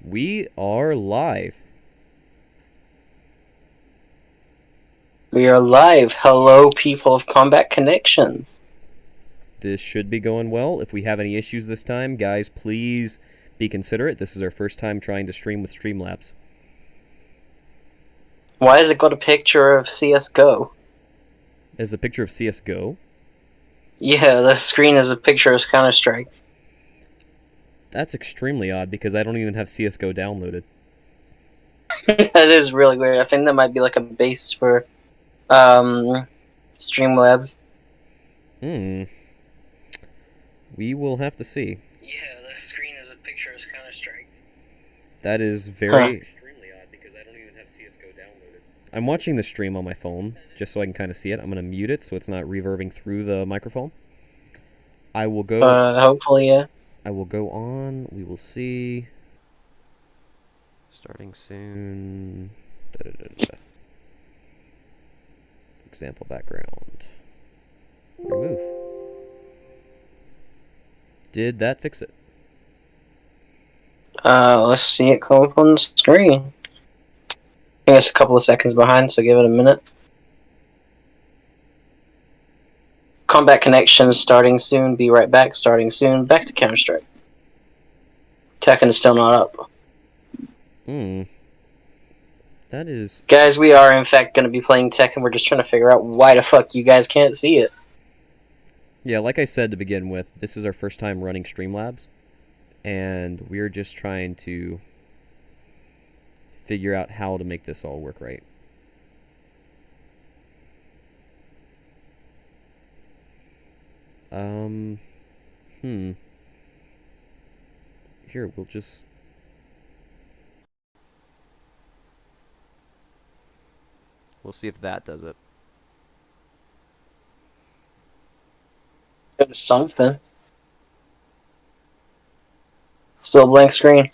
We are live. We are live. Hello, people of Combat Connections. This should be going well. If we have any issues this time, guys, please be considerate. This is our first time trying to stream with Streamlabs. Why has it got a picture of CSGO? Is a picture of CSGO. Yeah, the screen is a picture of Counter-Strike. That's extremely odd because I don't even have CSGO downloaded. That is really weird. I think that might be like a base for Streamlabs. We will have to see. Yeah, the screen is a picture of Counter-Strike. That is very extremely odd because I don't even have CSGO downloaded. I'm watching the stream on my phone just so I can kind of see it. I'm going to mute it so it's not reverbing through the microphone. I will go. Hopefully, yeah. I will go on. We will see. Starting soon. Example background. Remove. Did that fix it? Let's see it come up on the screen. I think it's a couple of seconds behind, so give it a minute. Combat Connections starting soon. Be right back. Starting soon. Back to Counter-Strike. Tekken's still not up. That is... Guys, we are in fact going to be playing Tekken. We're just trying to figure out why the fuck you guys can't see it. Yeah, like I said to begin with, this is our first time running Streamlabs. And we're just trying to figure out how to make this all work right. Here, we'll just... We'll see if that does it. It's something. Still a blank screen.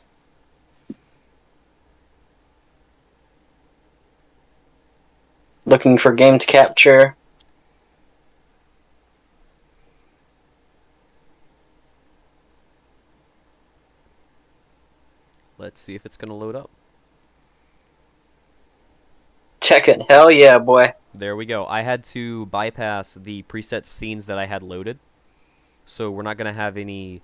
Looking for game to capture. Let's see if it's going to load up. Tekken, hell yeah, boy. There we go. I had to bypass the preset scenes that I had loaded. So we're not going to have any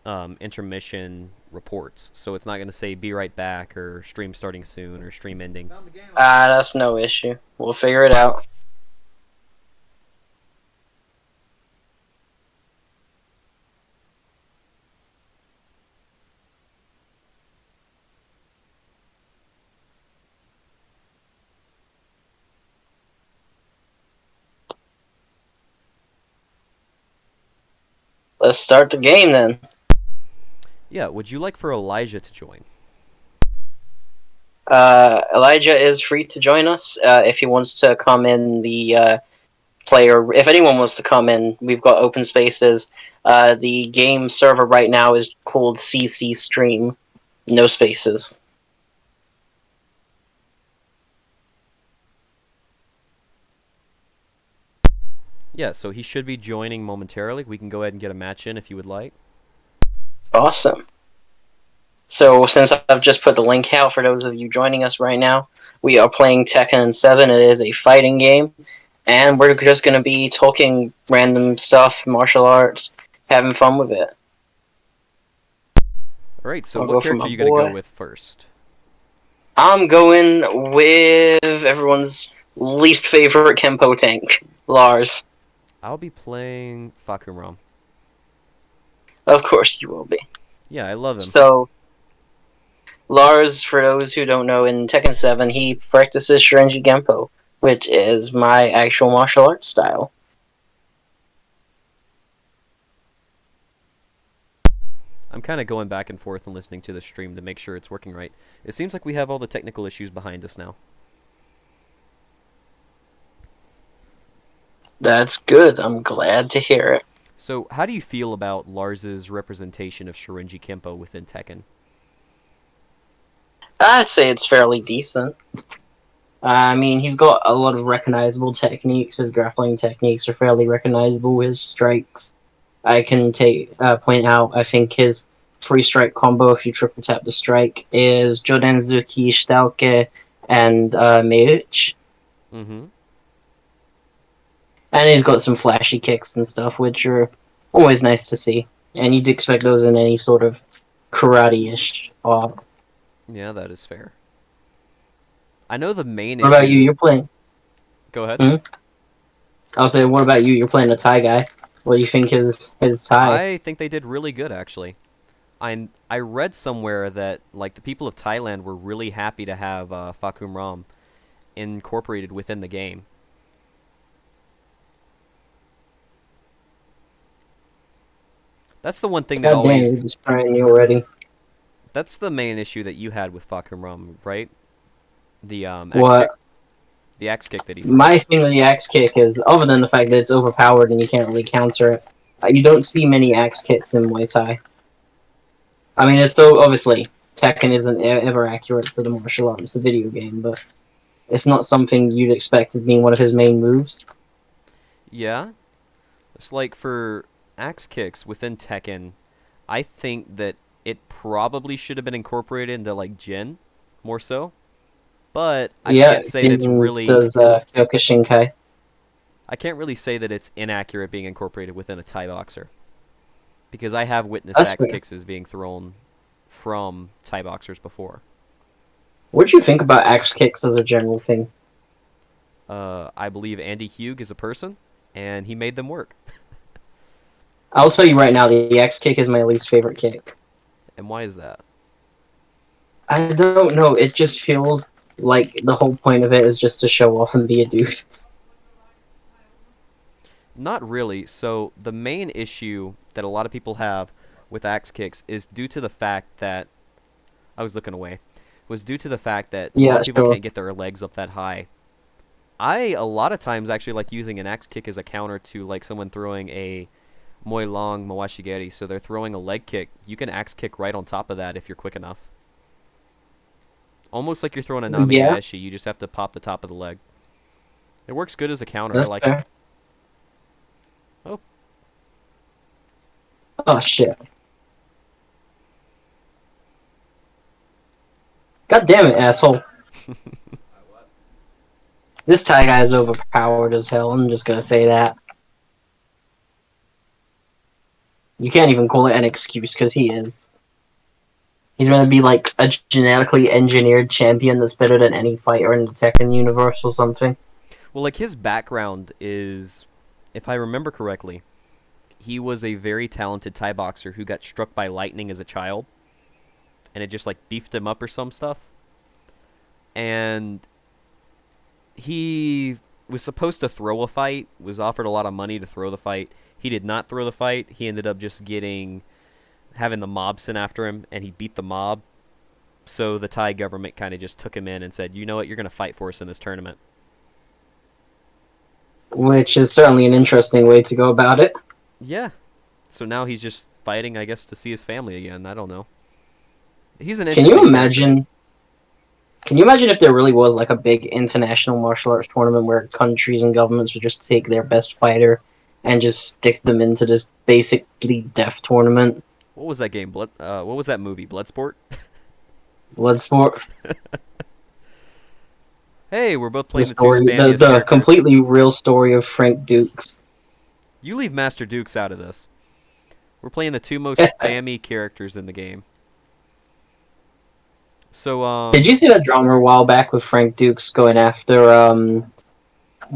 intermission reports. So it's not going to say be right back or stream starting soon or stream ending. That's no issue. We'll figure it out. Let's start the game then. Yeah, would you like for Elijah to join? Elijah is free to join us if he wants to come in the player. If anyone wants to come in, we've got open spaces. The game server right now is called CC Stream. No spaces. Yeah, so he should be joining momentarily. We can go ahead and get a match in if you would like. Awesome. So since I've just put the link out for those of you joining us right now, we are playing Tekken 7. It is a fighting game, and we're just going to be talking random stuff, martial arts, having fun with it. Alright, so what character are you going to go with first? I'm going with everyone's least favorite Kenpo tank, Lars. I'll be playing Fakumram. Of course you will be. Yeah, I love him. So, Lars, for those who don't know, in Tekken 7, he practices Shirenji Genpo, which is my actual martial arts style. I'm kind of going back and forth and listening to the stream to make sure it's working right. It seems like we have all the technical issues behind us now. That's good. I'm glad to hear it. So, how do you feel about Lars's representation of Shirenji Kenpo within Tekken? I'd say it's fairly decent. I mean, he's got a lot of recognizable techniques. His grappling techniques are fairly recognizable. His strikes, I can point out, I think his free strike combo if you triple tap the strike is Jodenzuki, Stalke, and Meich. Mm-hmm. And he's got some flashy kicks and stuff, which are always nice to see. And you'd expect those in any sort of karate-ish art. Yeah, that is fair. I know the main What about you? issue. You're playing. Go ahead. Hmm? I'll say, what about you? You're playing a Thai guy. What do you think his Thai? I think they did really good, actually. I read somewhere that like the people of Thailand were really happy to have Fakum Ram incorporated within the game. That's the one thing that God damn, always. you're destroying me already. That's the main issue that you had with Fakum Ram, right? The axe kick. What? The axe kick that he My throws. thing with the axe kick is, other than the fact that it's overpowered and you can't really counter it, you don't see many axe kicks in Muay Thai. I mean, it's still obviously Tekken isn't ever accurate to the martial art. It's a video game, but it's not something you'd expect as being one of his main moves. Yeah, it's like for axe kicks within Tekken, I think that it probably should have been incorporated into like Jin more so. But I Yeah, can't say that's Jin really does Kyokushinkai. I can't really say that it's inaccurate being incorporated within a Thai boxer because I have witnessed That's axe fair. kicks as being thrown from Thai boxers before. What do you think about axe kicks as a general thing? I believe Andy Hugh is a person, and he made them work. I'll tell you right now, the axe kick is my least favorite kick. And why is that? I don't know. It just feels like the whole point of it is just to show off and be a douche. Not really. So the main issue that a lot of people have with axe kicks is due to the fact that I was looking away. Was due to the fact that a lot Yeah, of people sure. can't get their legs up that high. I a lot of times actually like using an axe kick as a counter to like someone throwing a Moi Long Mawashigeri. So they're throwing a leg kick. You can axe kick right on top of that if you're quick enough. Almost like you're throwing a Yeah, Namigaeshi. You just have to pop the top of the leg. It works good as a counter. I that's like it. fair. Oh, Oh shit! God damn it, asshole! This Thai guy is overpowered as hell. I'm just gonna say that. You can't even call it an excuse because he is. He's gonna be like a genetically engineered champion that's better than any fighter in the Tekken universe or something. well, like his background is, if I remember correctly, he was a very talented Thai boxer who got struck by lightning as a child, and it just like beefed him up or some stuff. And he was supposed to throw a fight, was offered a lot of money to throw the fight. He did not throw the fight. He ended up just having the mob sent after him, and he beat the mob. So the Thai government kind of just took him in and said, "You know what? You're going to fight for us in this tournament." Which is certainly an interesting way to go about it. Yeah. So now he's just fighting, I guess, to see his family again. I don't know. He's an Can you interesting character. imagine? Can you imagine if there really was like a big international martial arts tournament where countries and governments would just take their best fighter and just stick them into this basically death tournament? What was that game? What was that movie? Bloodsport? Bloodsport. Hey, we're both The playing the two story, spammiest the characters. completely real story of Frank Dukes. You leave Master Dukes out of this. We're playing the two most spammy characters in the game. So, Did you see that drama a while back with Frank Dukes going after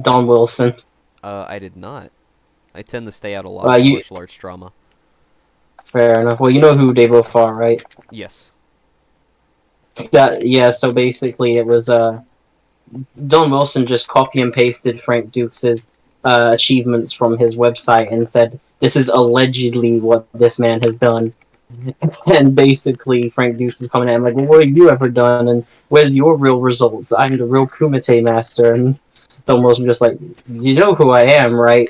Don Wilson? I did not. I tend to stay out a lot of You martial arts drama. fair enough. Well, you know who they both are, right? Yes. That yeah. So basically, it was Don Wilson just copy and pasted Frank Dukes' achievements from his website and said, "This is allegedly what this man has done." And basically, Frank Dukes is coming at him like, well, "What have you ever done? And where's your real results? I'm the real Kumite master." And Don Wilson just like, "You know who I am, right?"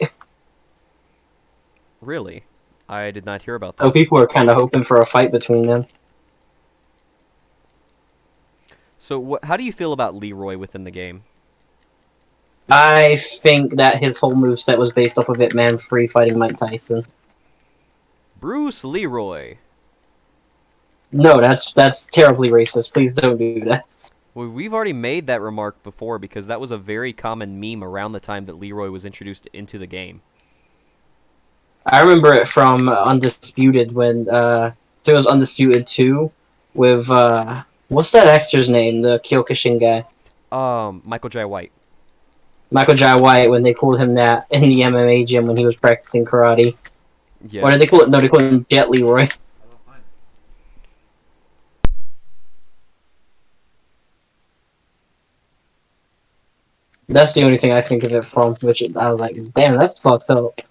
Really? I did not hear about So that. people are kind of hoping for a fight between them. So, how do you feel about Leroy within the game? I think that his whole moveset was based off of Ip Man Free fighting Mike Tyson. Bruce Leroy. No, that's terribly racist. Please don't do that. Well, we've already made that remark before because that was a very common meme around the time that Leroy was introduced into the game. I remember it from Undisputed when I think it was Undisputed 2 with what's that actor's name? The Kyokushin guy. Michael J. White. Michael Jai White when they called him that in the MMA gym when he was practicing karate. Or Yeah. did they call it? No, they called him Jet Leroy. That's the only thing I think of it from. Which I was like, damn, that's fucked up.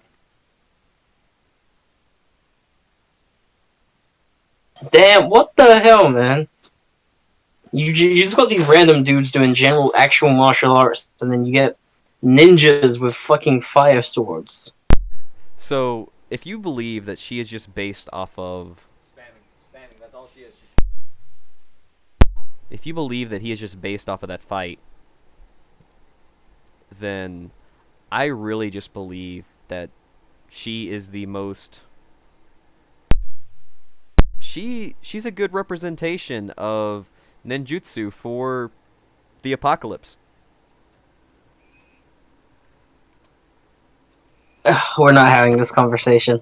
Damn, what the hell, man? You just got these random dudes doing general actual martial arts, and then you get ninjas with fucking fire swords. So, if you believe that she is just based off of spamming, that's all she is. If you believe that he is just based off of that fight, then I really just believe that she is the most she's a good representation of ninjutsu for the apocalypse. We're not having this conversation.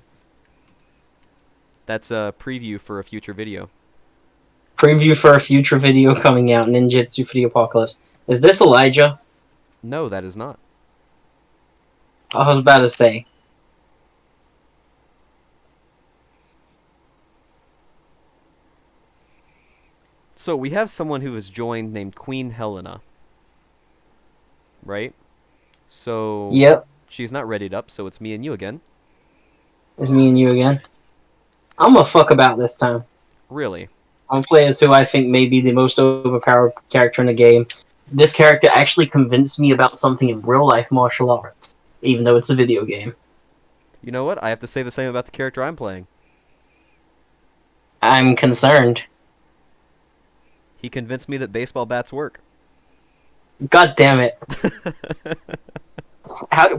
That's a preview for a future video. Preview for a future video coming out, Ninjutsu for the Apocalypse. Is this Elijah? No, that is not. I was about to say. So we have someone who has joined named Queen Helena, right? So Yep, she's not readied up, so it's me and you again. it's me and you again. I'm a fuck about this time. Really? I'm playing as who I think may be the most overpowered character in the game. This character actually convinced me about something in real life martial arts, even though it's a video game. You know what? I have to say the same about the character I'm playing. I'm concerned. He convinced me that baseball bats work. God damn it.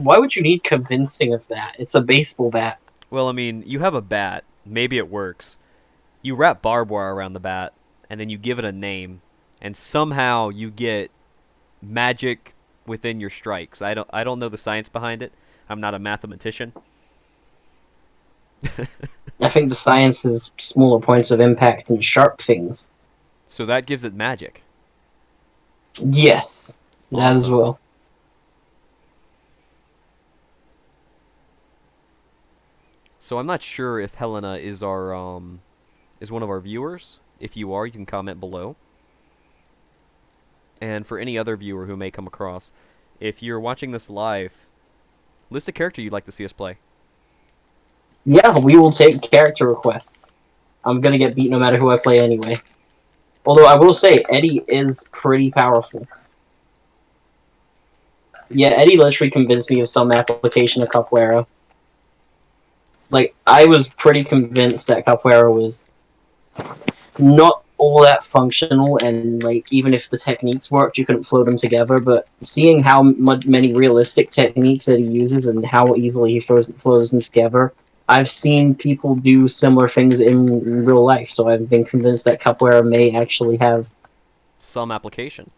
Why would you need convincing of that? It's a baseball bat. Well, I mean, you have a bat. Maybe it works. You wrap barbed wire around the bat, and then you give it a name, and somehow you get magic within your strikes. I don't know the science behind it. I'm not a mathematician. I think the science is smaller points of impact and sharp things. So that gives it magic. Yes, that as Awesome. well. So I'm not sure if Helena is one of our viewers. If you are, you can comment below. And for any other viewer who may come across, if you're watching this live, list a character you'd like to see us play. Yeah, we will take character requests. I'm gonna get beat no matter who I play anyway. Although I will say, Eddie is pretty powerful. Yeah, Eddie literally convinced me of some application of Capoeira. Like, I was pretty convinced that Capoeira was not all that functional, and, like, even if the techniques worked, you couldn't flow them together, but seeing how many realistic techniques that he uses and how easily he flows them together, I've seen people do similar things in real life, so I've been convinced that Capoeira may actually have Some application.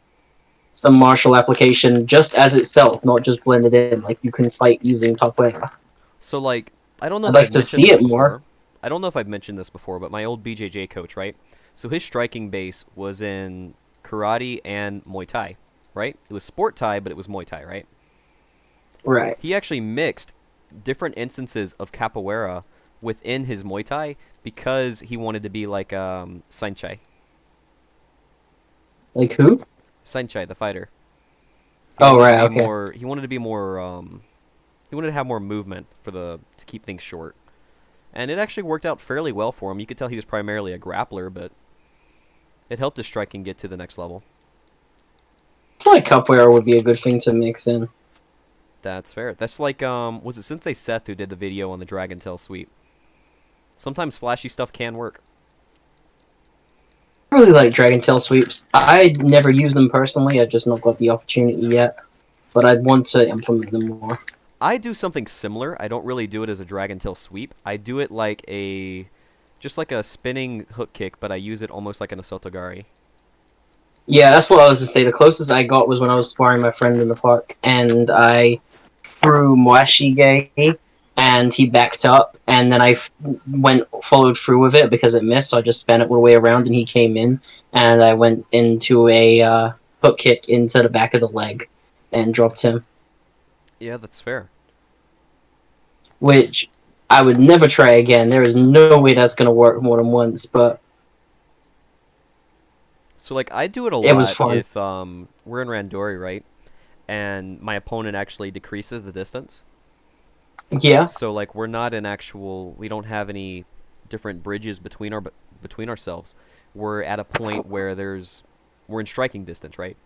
some martial application just as itself, not just blended in, like you can fight using Capoeira. So like, I don't know I'd if like I've to mentioned see this it more. before. I don't know if I've mentioned this before, but my old BJJ coach, right? So his striking base was in karate and Muay Thai, right? It was sport Thai, but it was Muay Thai, right? Right. He actually mixed different instances of capoeira within his Muay Thai because he wanted to be like Sanchai. Like who? Sanchai, the fighter. Oh, right, To be okay. more, he wanted to be more. He wanted to have more movement to keep things short, and it actually worked out fairly well for him. You could tell he was primarily a grappler, but it helped his striking get to the next level. I feel like Capoeira would be a good thing to mix in. That's fair. That's like was it Sensei Seth who did the video on the Dragon Tail sweep? Sometimes flashy stuff can work. I really like Dragon Tail sweeps. I never use them personally, I've just not got the opportunity yet. But I'd want to implement them more. I do something similar. I don't really do it as a Dragon Tail sweep. I do it like Just like a spinning hook kick, but I use it almost like an Asotogari. Yeah, that's what I was gonna say. The closest I got was when I was sparring my friend in the park, and I threw Mwashige, and he backed up, and then went followed through with it because it missed. So I just spun it all the way around, and he came in, and I went into a hook kick into the back of the leg, and dropped him. Yeah, that's fair. Which I would never try again. There is no way that's gonna work more than once, but So like I do it a it was lot fun. if we're in Randori, right? And my opponent actually decreases the distance. Yeah. So like we're not in actual we don't have any different bridges between ourselves. We're at a point where we're in striking distance, right?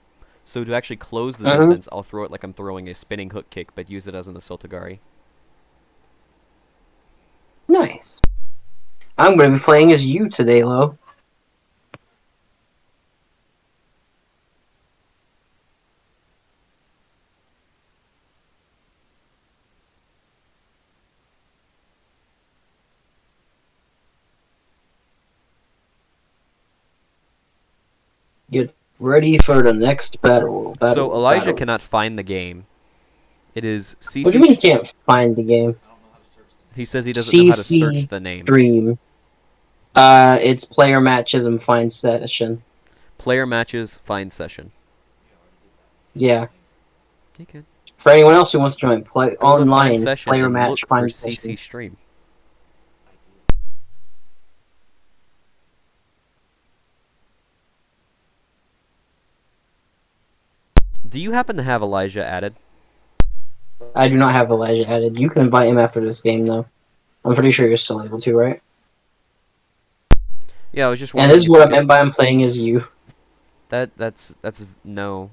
So to actually close the Uh-huh. distance, I'll throw it like I'm throwing a spinning hook kick, but use it as an Asotogari. Nice. I'm going to be playing as you today, Lo. Get ready for the next battle. So Battle. Elijah Battle. cannot find the game. It is What do CC. you mean you can't find the game? He says he doesn't know how to search CC the name. stream. It's player matches and find session. Player matches, find session. Yeah. Okay. For anyone else who wants to join, play Go to find online. session Player and match look for find CC session. stream. Do you happen to have Elijah added? I do not have Elijah added. You can invite him after this game, though. I'm pretty sure you're still able to, right? Yeah, I was just And wondering this is if what you I could. meant by I'm playing as you. That's no.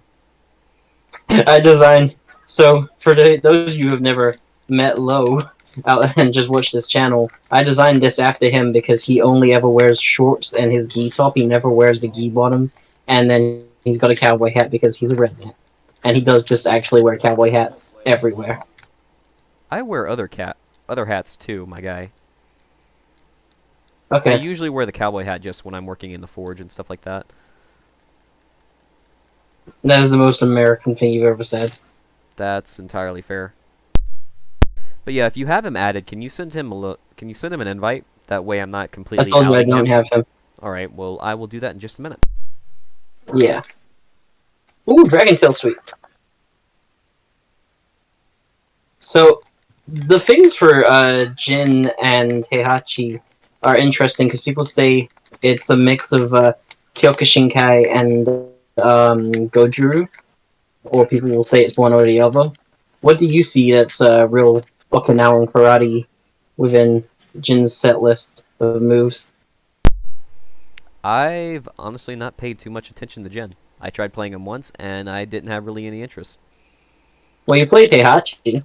I designed. So for those of you who have never met Lo out and just watched this channel, I designed this after him because he only ever wears shorts and his gi top. He never wears the gi bottoms, and then he's got a cowboy hat because he's a redneck, and he does just actually wear cowboy hats everywhere. I wear other hats too, my guy. I Okay, usually wear the cowboy hat just when I'm working in the forge and stuff like that. that is the most American thing you've ever said. That's entirely fair. But yeah, if you have him added, can you send him can you send him an invite? That way I'm not I completely told you I outing don't him. have him. All right, well, I will do that in just a minute. Yeah. Ooh, Dragon Tail Sweet. So the things for Jin and Heihachi are interesting because people say it's a mix of Kyokushinkai and Gojuru, or people will say it's one or the other. What do you see that's real Okinawan karate within Jin's set list of moves? I've honestly not paid too much attention to Jin. I tried playing him once, and I didn't have really any interest. Well, you played Heihachi.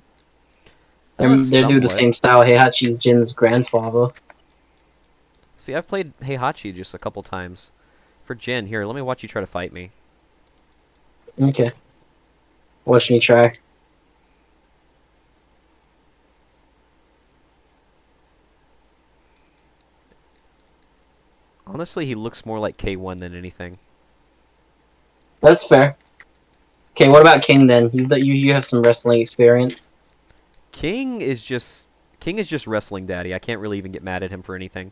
They do the Somewhat. same style. Heihachi's Jin's grandfather. See, I've played Heihachi just a couple times. For Jin, here, let me watch you try to fight me. Okay. Watch me try. Honestly, he looks more like K1 than anything. That's fair. Okay, what about King then? You have some wrestling experience. King is just wrestling daddy. I can't really even get mad at him for anything.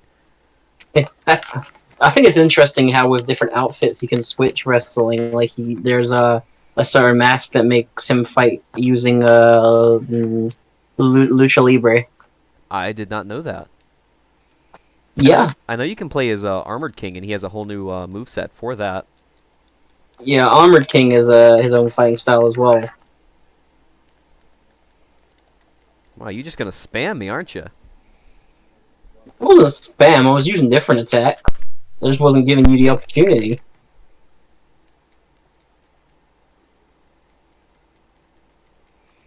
I think it's interesting how with different outfits he can switch wrestling. Like there's a certain mask that makes him fight using lucha libre. I did not know that. Yeah, I know you can play as Armored King, and he has a whole new move set for that. yeah. Armored King is his own fighting style as well. Wow, you just gonna spam me, aren't you? It wasn't spam. I was using different attacks. I just wasn't giving you the opportunity.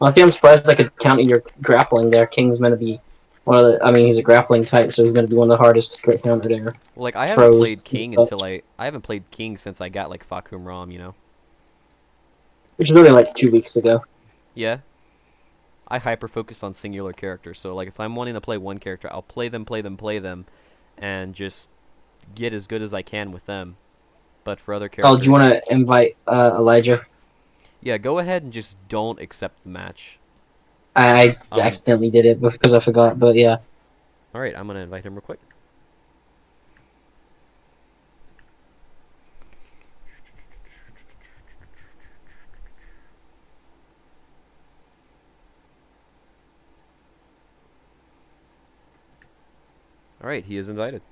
I think I'm surprised I could counter your grappling there. King's meant to be one of the. I mean, he's a grappling type, so he's going to be one of the hardest to counter there. Well, like I haven't Throws played and King such. until I haven't played King since I got like Fakum Ram, you know. Which is only like 2 weeks ago. Yeah. I hyper focus on singular characters, so like if I'm wanting to play one character, I'll play them, and just get as good as I can with them. But for other Oh, do you characters, want to invite Elijah? yeah, go ahead and just don't accept the match. I accidentally did it because I forgot, but yeah. All right, I'm gonna invite him real quick. All right, he is invited.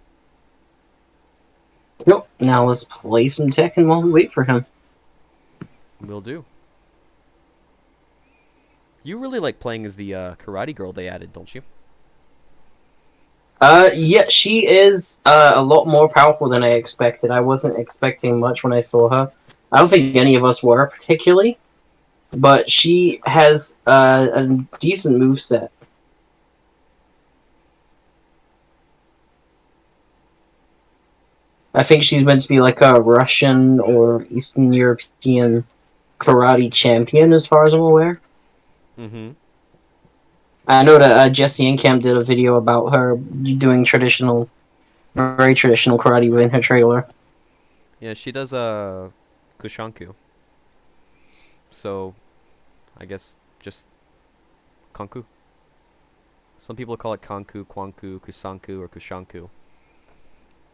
Yep. Now let's play some Tekken while we wait for him. Will do. You really like playing as the karate girl they added, don't you? Yeah, she is a lot more powerful than I expected. I wasn't expecting much when I saw her. I don't think any of us were particularly, but she has a decent move set. I think she's meant to be like a Russian or Eastern European karate champion, as far as I'm aware. Mm-hmm. I know that Jesse Incamp did a video about her doing traditional, very traditional karate in her trailer. Yeah, she does kushanku. So I guess just kanku. Some people call it kanku, kwanku, kusanku, or kushanku.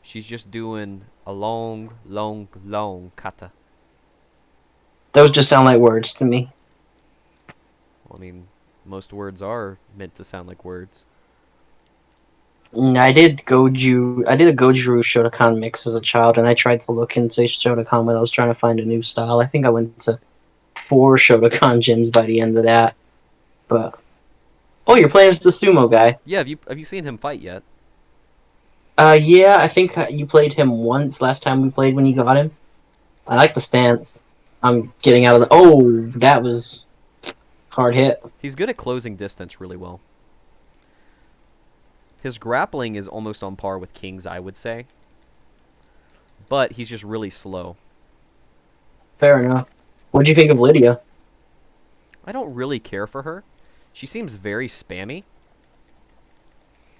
She's just doing a long, long, long kata. Those just sound like words to me. Well, I mean, most words are meant to sound like words. I did Goju. I did a Goju Shotokan mix as a child, and I tried to look into Shotokan when I was trying to find a new style. I think I went to 4 Shotokan gyms by the end of that. But oh, you're playing as the sumo guy. Yeah, have you seen him fight yet? Yeah, I think you played him once last time we played when you got him. I like the stance. I'm getting out of the. Oh, that was hard hit. He's good at closing distance really well. His grappling is almost on par with King's, I would say. But he's just really slow. Fair enough. What do you think of Lydia? I don't really care for her. She seems very spammy.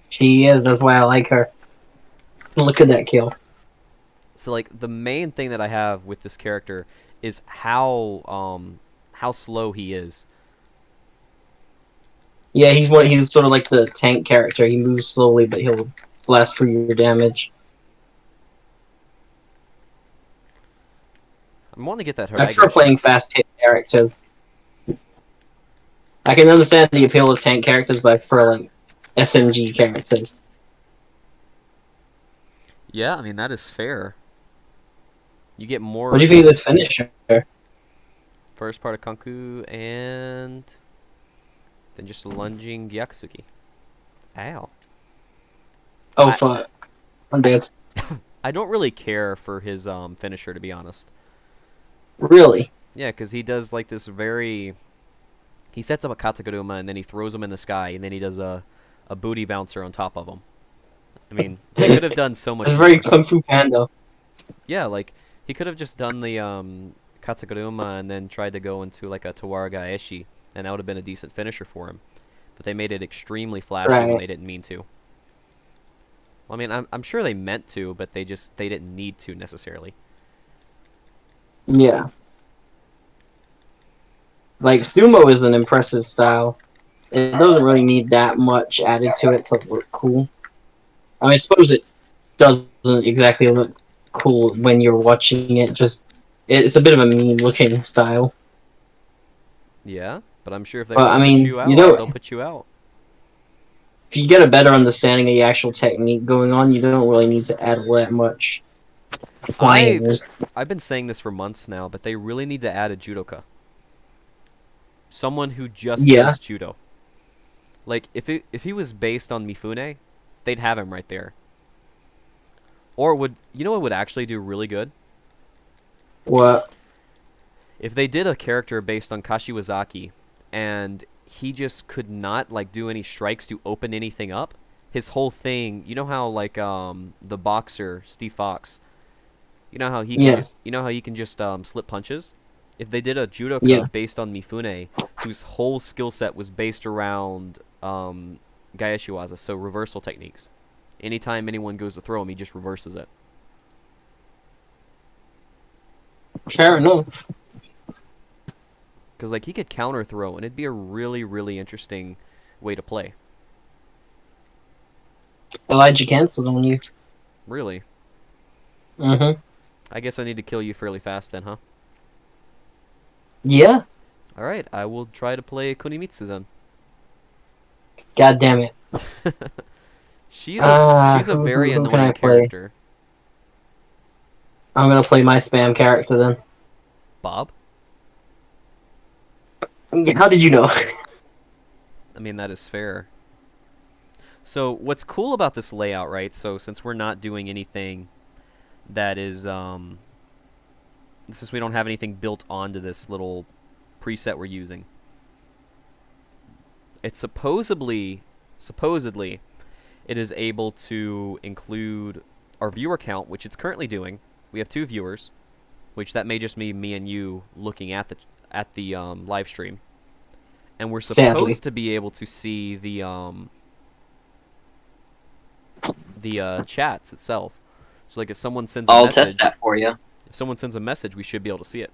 She is. That's why I like her. Look at that kill. So like the main thing that I have with this character is how slow he is. Yeah, he's sort of like the tank character. He moves slowly, but he'll blast for your damage. I'm wanting to get that I prefer Haraiga playing shot. fast hit characters. I can understand the appeal of tank characters, but I prefer like SMG characters. Yeah, I mean that is fair. You get What more do you think of this finisher? first part of Kanku and then just lunging Gyaksuki. Ow. Oh I fuck, I'm dead. I don't really care for his finisher, to be honest. Really? Yeah, because he does like this very. He sets up a Katakuruma and then he throws him in the sky and then he does a booty bouncer on top of him. I mean, they could have done so It's much very more. Kung Fu Panda. Yeah, like he could have just done the Katakuruma and then tried to go into like a Tawaraga Eshi, and that would have been a decent finisher for him. But they made it extremely flashy when Right. they didn't mean to. Well, I mean, I'm sure they meant to, but they didn't need to necessarily. Yeah. Like sumo is an impressive style. It doesn't really need that much added to it to look cool. I mean, I suppose it doesn't exactly look cool when you're watching it. Just it's a bit of a mean looking style. Yeah, but I'm sure if they But want I to put mean, you you out, don't. they'll put you out. If you get a better understanding of the actual technique going on, you don't really need to add all that much I flying. I've been saying this for months now, but they really need to add a judoka. Someone who just Yeah, does judo. Like if he was based on Mifune, they'd have him right there. Or would you know what would actually do really good? what? If they did a character based on Kashiwazaki and he just could not like do any strikes to open anything up. His whole thing, you know how like the boxer Steve Fox, Yes. you know how he can just slip punches? If they did a Yeah. judoka based on Mifune, whose whole skill set was based around Gaeshiwaza, so reversal techniques, Anytime anyone goes to throw him, he just reverses it. Fair enough. Because like he could counter throw, and it'd be a really, really interesting way to play. Elijah canceled on you. Really. Mm-hmm. I guess I need to kill you fairly fast then, huh? Yeah. All right, I will try to play Kunimitsu then. God damn it. She's a very Who can I annoying play? character. I'm gonna play my spam character then. Bob? How did you know? I mean, that is fair. So what's cool about this layout, right? So since we're not doing anything that is, since we don't have anything built onto this little preset we're using, it's supposedly, it is able to include our viewer count, which it's currently doing. We have 2 viewers, which that may just be me and you looking at the live stream, and we're supposed Sadly. to be able to see the chats itself. So like if someone sends a I'll test message, that for you. we should be able to see it.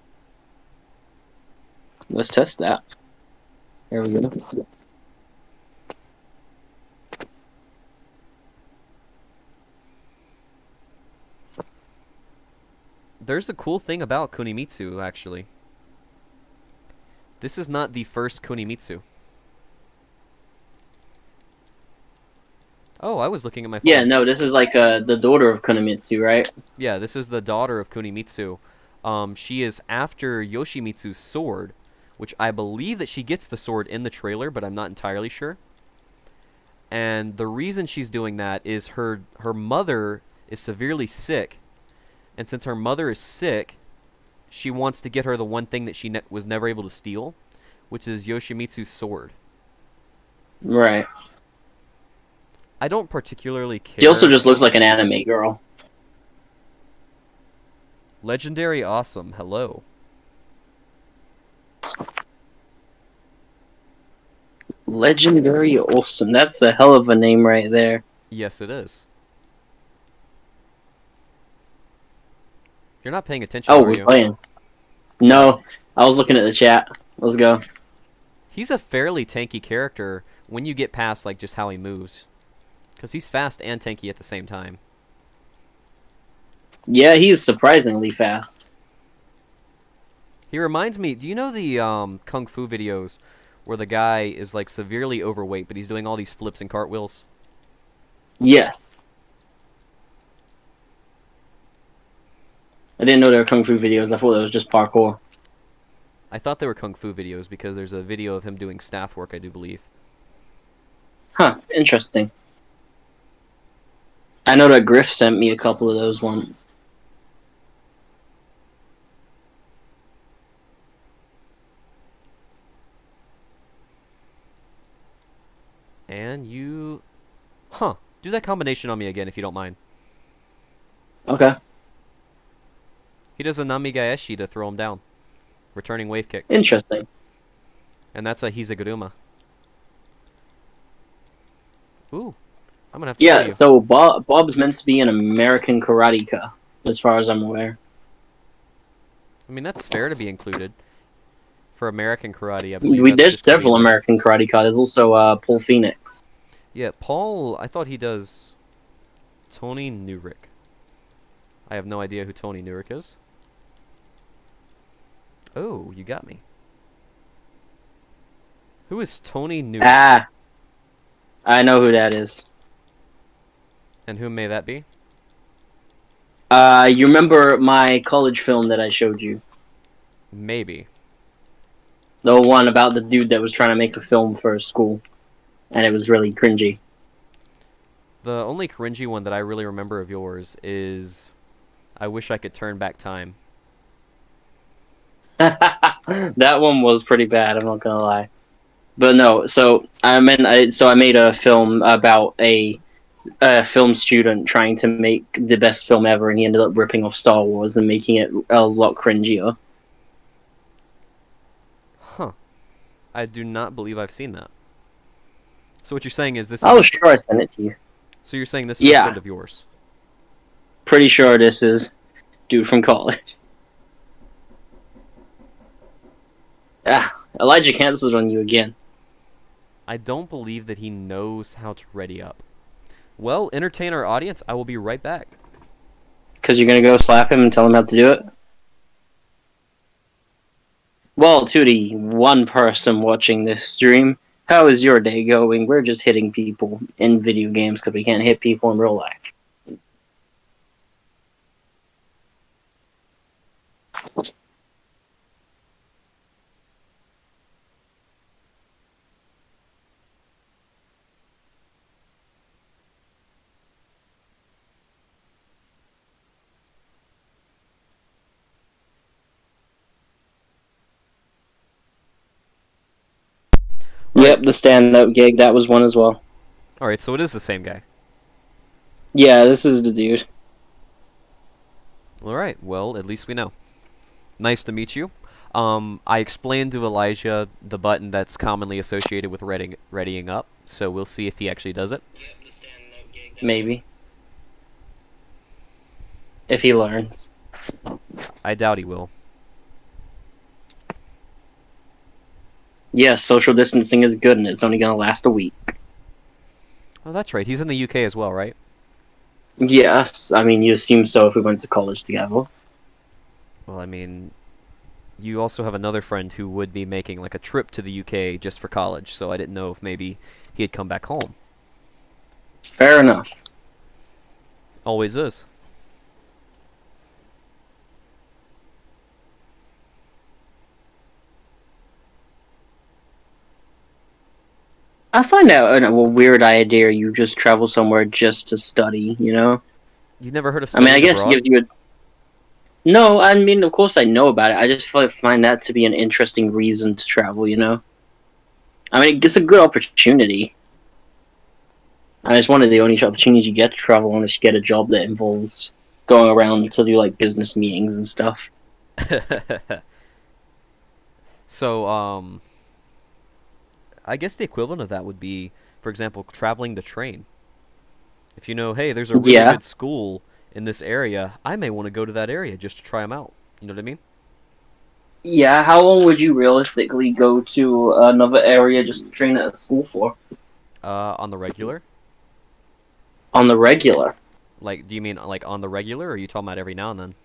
Let's test that. There we go. There's a cool thing about Kunimitsu, actually. This is not the first Kunimitsu. Oh, I was looking at my phone. Yeah, no, this is like the daughter of Konomitsu, right? Yeah, this is the daughter of Kunimitsu. She is after Yoshimitsu's sword, which I believe that she gets the sword in the trailer, but I'm not entirely sure. And the reason she's doing that is her mother is severely sick, and since her mother is sick, she wants to get her the one thing that she was never able to steal, which is Yoshimitsu's sword. Right. I don't particularly care. She also just looks like an anime girl. Legendary Awesome, hello. Legendary Awesome. That's a hell of a name right there. Yes, it is. You're not paying attention, Oh, are we're you? playing. No, I was looking at the chat. Let's go. He's a fairly tanky character when you get past like just how he moves. Because he's fast and tanky at the same time. Yeah, he's surprisingly fast. He reminds me, do you know the Kung Fu videos where the guy is like severely overweight but he's doing all these flips and cartwheels? Yes. I didn't know they were Kung Fu videos. I thought it was just parkour. I thought they were Kung Fu videos because there's a video of him doing staff work, I do believe. Huh, interesting. I know that Griff sent me a couple of those once. And you... Huh. Do that combination on me again if you don't mind. Okay. He does a Namigaeshi to throw him down. Returning wave kick. Interesting. And that's a Hizaguruma. Ooh. I'm gonna have to Yeah, kill you. so Bob's meant to be an American karateka, as far as I'm aware. I mean, that's fair to be included. For American karate, I believe. That's There's just several Korean. American karateka. There's also Paul Phoenix. Yeah, Paul, I thought he does Tony Nurick. I have no idea who Tony Nurick is. Oh, you got me. Who is Tony Nurick? Ah, I know who that is. And who may that be? You remember my college film that I showed you? Maybe. The one about the dude that was trying to make a film for a school, and it was really cringy. The only cringy one that I really remember of yours is I Wish I Could Turn Back Time. That one was pretty bad. I'm not gonna lie, but no. So I made a film about a film student trying to make the best film ever, and he ended up ripping off Star Wars and making it a lot cringier. Huh. I do not believe I've seen that. So what you're saying is this I was is sure I sent it to you. So you're saying this is a Yeah, friend of yours? pretty sure this is dude from college. Ah, Elijah cancels on you again. I don't believe that he knows how to ready up. Well, entertain our audience. I will be right back. Because you're gonna go slap him and tell him how to do it? Well, to the one person watching this stream, how is your day going? We're just hitting people in video games because we can't hit people in real life. All right. Yep, the stand-up gig, that was one as well. All right. So it is the same guy. Yeah, this is the dude. All right. Well, at least we know. Nice to meet you. I explained to Elijah the button that's commonly associated with readying up, so we'll see if he actually does it. Maybe. If he learns. I doubt he will. Yes, social distancing is good and it's only gonna last a week. Oh, that's right. He's in the UK as well, right? Yes, I mean, you assume so if we went to college together. Well, I mean, you also have another friend who would be making like a trip to the UK just for college, so I didn't know if maybe he had come back home. Fair enough. Always is. I find that a weird idea. You just travel somewhere just to study, you know? You've never heard of I mean, I studying guess it abroad? gives you a. No, I mean, of course I know about it. I just find that to be an interesting reason to travel, you know? I mean, it's a good opportunity. And it's one of the only opportunities you get to travel unless you get a job that involves going around to do, like, business meetings and stuff. So, I guess the equivalent of that would be, for example, traveling to train. If you know, hey, there's a really Yeah. good school in this area, I may want to go to that area just to try them out. You know what I mean? Yeah, how long would you realistically go to another area just to train at a school for? On the regular? On the regular? Like, do you mean like on the regular, or are you talking about every now and then?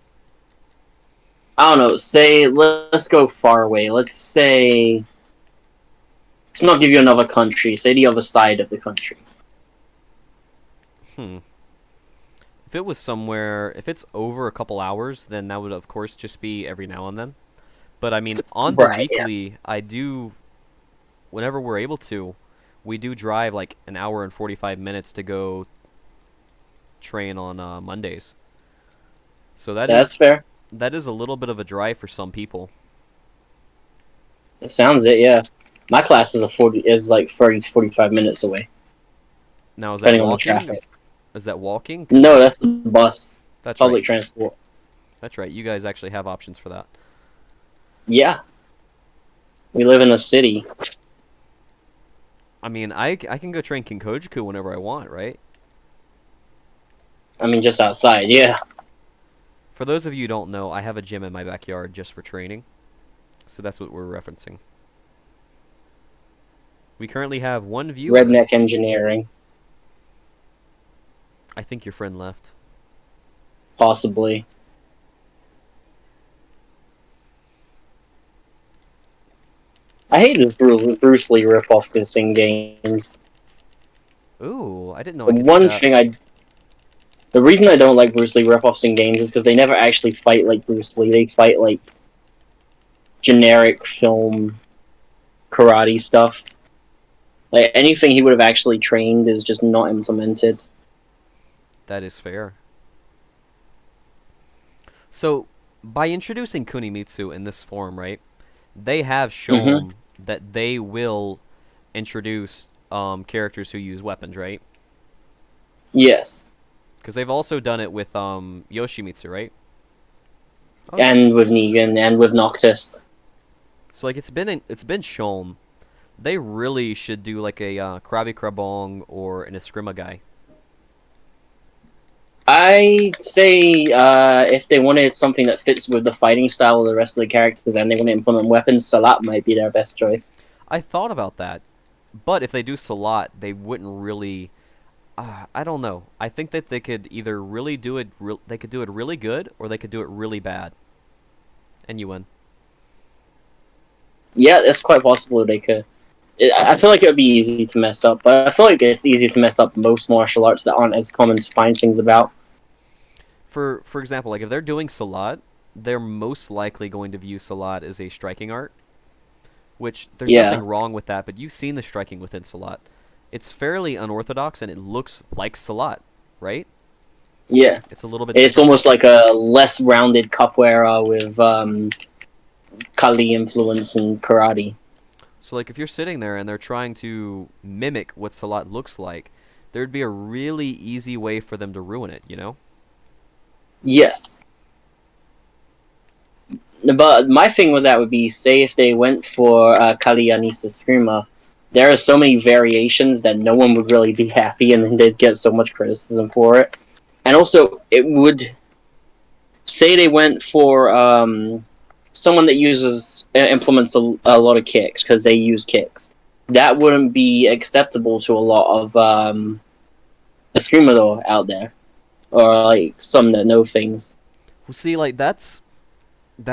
I don't know, say, let's go far away. Let's say, let's not give you another country, say the other side of the country. Hmm. If it was somewhere, if it's over a couple hours, then that would of course just be every now and then. But I mean, on the Right, yeah. weekly, I do, whenever we're able to, we do drive like an hour and 45 minutes to go train on Mondays. So That's fair. that is a little bit of a drive for some people. It sounds it, yeah. My class is like 30 to 45 minutes away, Now, is that depending on the walking? traffic. Is that walking? No, Because that's the bus, that's right. public transport. That's right. You guys actually have options for that. Yeah, we live in a city. I mean, I can go train Kinkojuku whenever I want, right? I mean, just outside, yeah. For those of you who don't know, I have a gym in my backyard just for training. So that's what we're referencing. We currently have one viewer. Redneck engineering, I think your friend left. possibly. I hate this Bruce Lee ripoff this in games. Ooh, I didn't know The I could do one that. thing the reason I don't like Bruce Lee ripoffs in games is because they never actually fight like Bruce Lee. They fight like generic film karate stuff. Like anything he would have actually trained is just not implemented. That is fair. So, by introducing Kunimitsu in this form, right, they have Mm-hmm. shown that they will introduce characters who use weapons, right? Yes, Because they've also done it with Yoshimitsu, right? Oh, and with Negan and with Noctis. so like it's been shown. They really should do like a Krabi Krabong or an Eskrima guy. I'd say if they wanted something that fits with the fighting style of the rest of the characters and they want to implement weapons, Salat might be their best choice. I thought about that, but if they do Salat, they wouldn't really. I don't know. I think that they could either really do it. They could do it really good, or they could do it really bad. And you win. Yeah, it's quite possible they could. I feel like it would be easy to mess up, but I feel like it's easy to mess up most martial arts that aren't as common to find things about. For example, like if they're doing Salat, they're most likely going to view Salat as a striking art, which there's nothing Yeah, wrong with that. But you've seen the striking within Salat. It's fairly unorthodox and it looks like Salat, right? yeah. It's a little bit It's different. almost like a less rounded capoeira with Kali influence and karate. So like if you're sitting there and they're trying to mimic what Salat looks like, there'd be a really easy way for them to ruin it, you know? Yes. But my thing with that would be, say if they went for Kali Anisa Screamer, there are so many variations that no one would really be happy and they'd get so much criticism for it. And also, it would say they went for someone that uses implements a lot of kicks because they use kicks. That wouldn't be acceptable to a lot of Escrimador out there, or like some that know things. Well, see, like that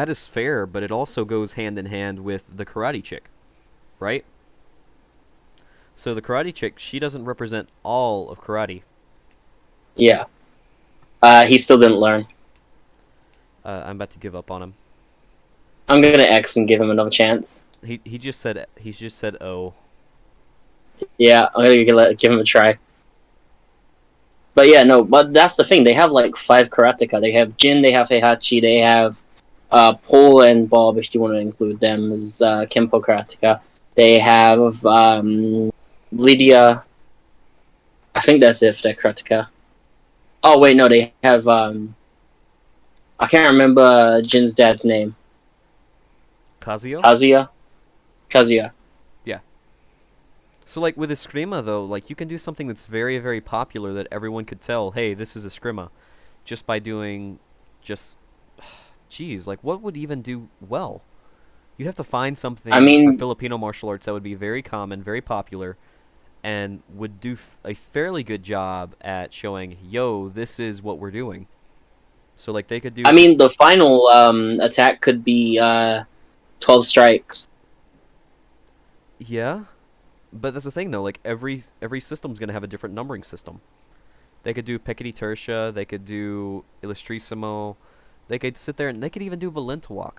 is fair, but it also goes hand in hand with the karate chick, right? So the karate chick, she doesn't represent all of karate. Yeah, he still didn't learn. I'm about to give up on him. I'm gonna X and give him another chance. He's just said oh. Yeah, I'm gonna give him a try. But yeah, no, but that's the thing. They have like 5 karateka. They have Jin, they have Heihachi, they have Paul and Bob, if you want to include them, as Kempo karateka. They have Lydia. I think that's it for their karateka. Oh wait, no, they have I can't remember Jin's dad's name. Kazuyo? Kazuya. Kazuya. Yeah. So like with Eskrima though, like you can do something that's very very popular that everyone could tell, hey, this is Eskrima, just by doing, just, geez, like what would even do well? You'd have to find I something for mean, Filipino martial arts that would be very common, very popular, and would do a fairly good job at showing, yo, this is what we're doing. So like they could do, the final attack could be 12 strikes. yeah, but that's the thing though. Like every system's gonna have a different numbering system. They could do Piccati Tertia, they could do Illustrissimo, they could sit there and they could even do Valentawak.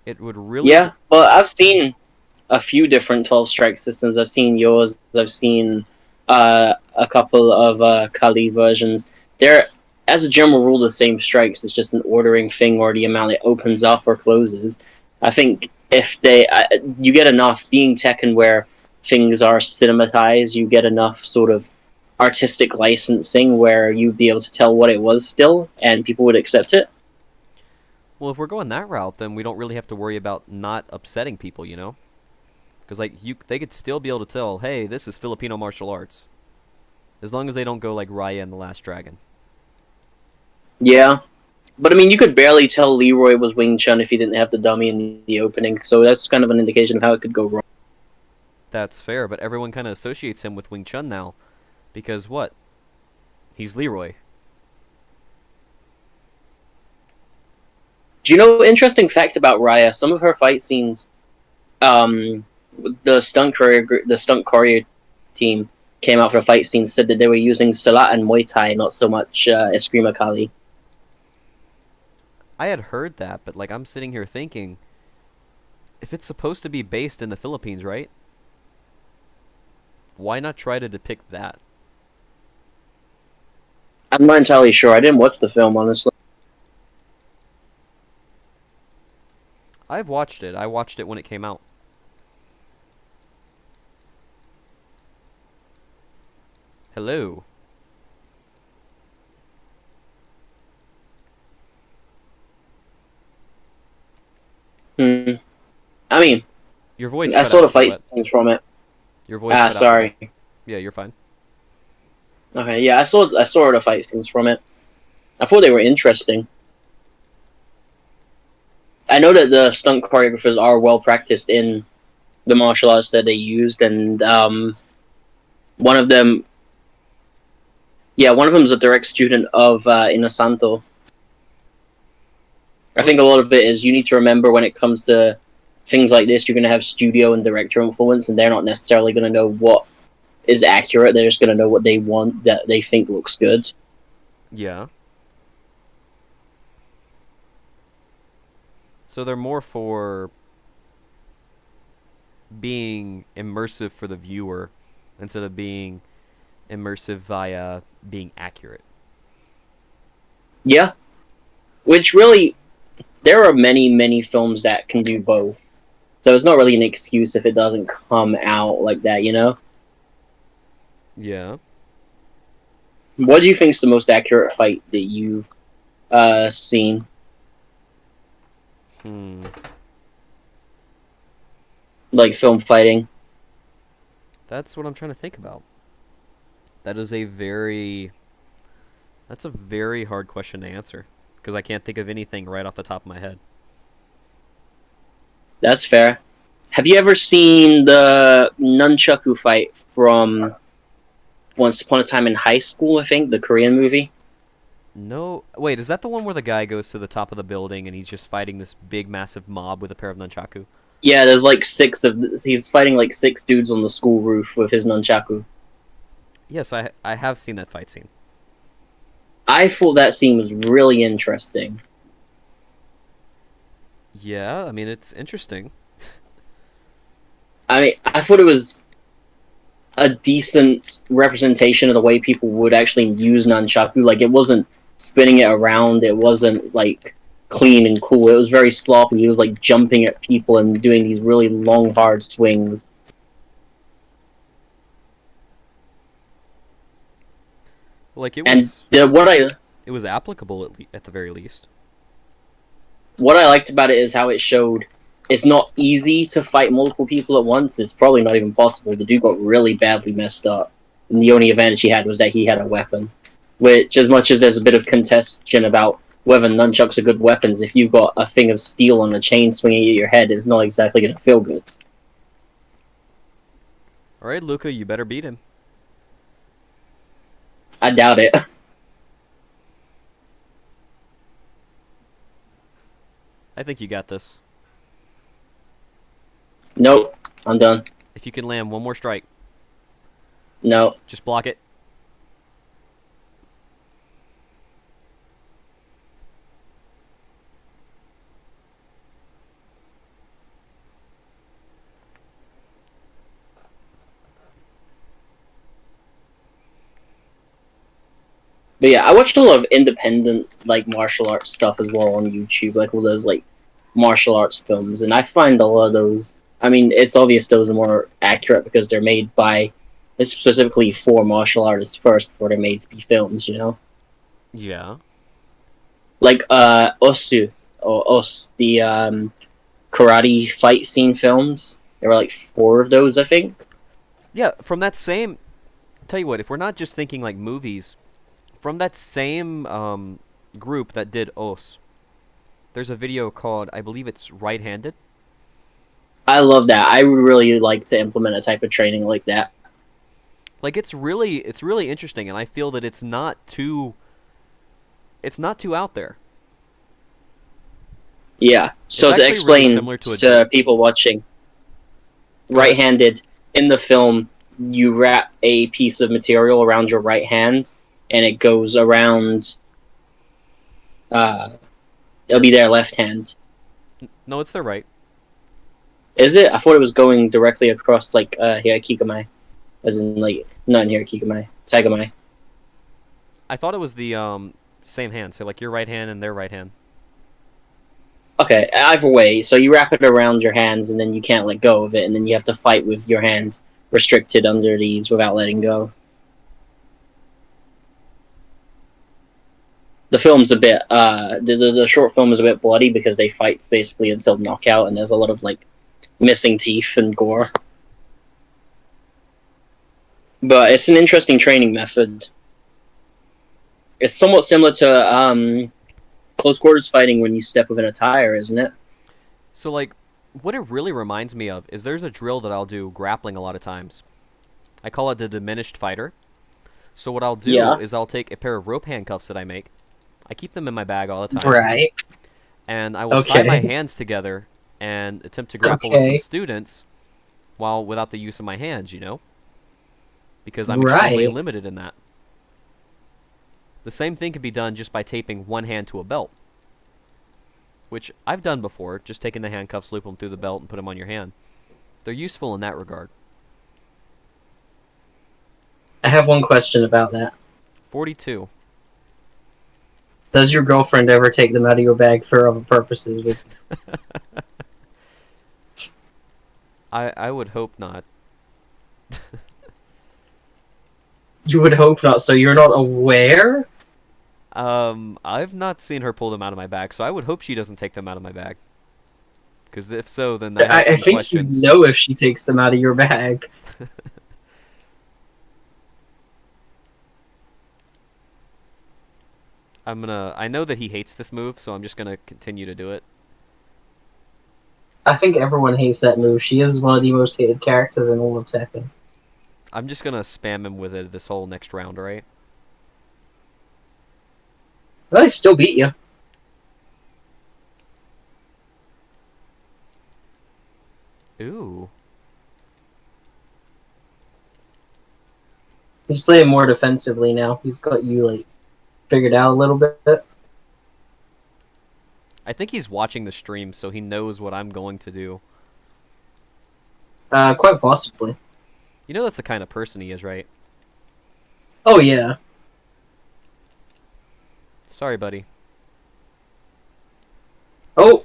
It would really, Yeah, well, I've seen a few different 12 strike systems. I've seen yours. I've seen a couple of Kali versions. They're, as a general rule, the same strikes. It's just an ordering thing or the amount it opens up or closes. I think if you get enough, being Tekken where things are cinematized, you get enough sort of artistic licensing where you'd be able to tell what it was still, and people would accept it. well, if we're going that route, then we don't really have to worry about not upsetting people, you know? Because like they could still be able to tell, hey, this is Filipino martial arts, as long as they don't go like Raya and the Last Dragon. Yeah. But I mean, you could barely tell Leroy was Wing Chun if he didn't have the dummy in the opening, so that's kind of an indication of how it could go wrong. That's fair, but everyone kind of associates him with Wing Chun now, because what? He's Leroy. Do you know interesting fact about Raya? Some of her fight scenes, um, the stunt choreo team came out for the fight scenes said that they were using Silat and Muay Thai, not so much Eskrima Kali. I had heard that, but like I'm sitting here thinking, if it's supposed to be based in the Philippines, right? Why not try to depict that? I'm not entirely sure. I didn't watch the film, honestly. I've watched it. I watched it when it came out. Hello. Hmm. I mean, Your voice I cut saw out the for fight what? scenes from it. Your voice cut out for what? Sorry. Yeah, you're fine. Okay, yeah, I saw the fight scenes from it. I thought they were interesting. I know that the stunt choreographers are well practiced in the martial arts that they used, and one of them, yeah, one of them is a direct student of Inosanto. I Oh, think a lot of it is you need to remember when it comes to things like this, you're going to have studio and director influence, and they're not necessarily going to know what is accurate. They're just going to know what they want that they think looks good. yeah. So they're more for being immersive for the viewer instead of being immersive via being accurate. Yeah, which really, there are many, many films that can do both. So it's not really an excuse if it doesn't come out like that, you know? Yeah. What do you think is the most accurate fight that you've seen? Hmm. Like film fighting? That's what I'm trying to think about. That is a very That's a very hard question to answer because I can't think of anything right off the top of my head. That's fair. Have you ever seen the nunchaku fight from Once Upon a Time in High School, I think, the Korean movie? No, wait, is that the one where the guy goes to the top of the building and he's just fighting this big massive mob with a pair of nunchaku? Yeah, there's like he's fighting like six dudes on the school roof with his nunchaku. Yes, I have seen that fight scene. I thought that scene was really interesting. Yeah, I mean it's interesting. I mean, I thought it was a decent representation of the way people would actually use nunchaku. Like, it wasn't spinning it around. It wasn't like clean and cool. It was very sloppy. He was like jumping at people and doing these really long, hard swings. Like And it was applicable at the very least. what I liked about it is how it showed it's not easy to fight multiple people at once. It's probably not even possible. The dude got really badly messed up, and the only advantage he had was that he had a weapon. Which, as much as there's a bit of contention about whether nunchucks are good weapons, if you've got a thing of steel on a chain swinging at your head, it's not exactly going to feel good. All right, Luca, you better beat him. I doubt it. I think you got this. Nope, I'm done. If you can land one more strike, No. just block it. But yeah, I watched a lot of independent like martial arts stuff as well on YouTube, like all those like martial arts films, and I find a lot of those. I mean, it's obvious those are more accurate because they're made by specifically for martial artists first before they're made to be films. You know, Yeah. like Osu or Os, the karate fight scene films. There were like four of those, I think. Yeah, from that same. Tell you what, if we're not just thinking like movies, from that same group that did Os, there's a video called, I believe it's Right-Handed. I love that. I would really like to implement a type of training like that. Like it's really interesting, and I feel that it's not too out there. Yeah. So It's to actually really explain similar to a to dope. people watching, Go ahead. right-handed in the film, you wrap a piece of material around your right hand, and it goes around. It'll be their left hand. No, it's their right. Is it? I thought it was going directly across, like here, Kikamai, as in like not here, Kikamai, Tagamai. I thought it was the same hand, so like your right hand and their right hand. Okay, either way, so you wrap it around your hands, and then you can't let go of it, and then you have to fight with your hand restricted under these without letting go. The film's a bit the short film is a bit bloody because they fight basically until knockout, and there's a lot of like missing teeth and gore. But it's an interesting training method. It's somewhat similar to close quarters fighting when you step within a tire, isn't it? So like, what it really reminds me of is there's a drill that I'll do grappling a lot of times. I call it the diminished fighter. So what I'll do Yeah. is I'll take a pair of rope handcuffs that I make. I keep them in my bag all the time, Right. and I will tie my Okay. hands together and attempt to grapple with some Okay. students while without the use of my hands, because I'm extremely Right. limited in that. The same thing can be done just by taping one hand to a belt, which I've done before, just taking the handcuffs, loop them through the belt, and put them on your hand. They're useful in that regard. I have one question about that. 42. Does your girlfriend ever take them out of your bag for other purposes? I would hope not. You would hope not. So you're not aware? I've not seen her pull them out of my bag, so I would hope she doesn't take them out of my bag. Because if so, then I have I some think you'd questions. know if she takes them out of your bag. I know that he hates this move, so I'm just gonna continue to do it. I think everyone hates that move. She is one of the most hated characters in all of Tekken. I'm just gonna spam him with it this whole next round, alright? But I still beat you. Ooh. He's playing more defensively now. He's got you like figured out a little bit. I think he's watching the stream, so he knows what I'm going to do. Quite possibly. You know that's the kind of person he is, right? Oh yeah. Sorry, buddy. Oh.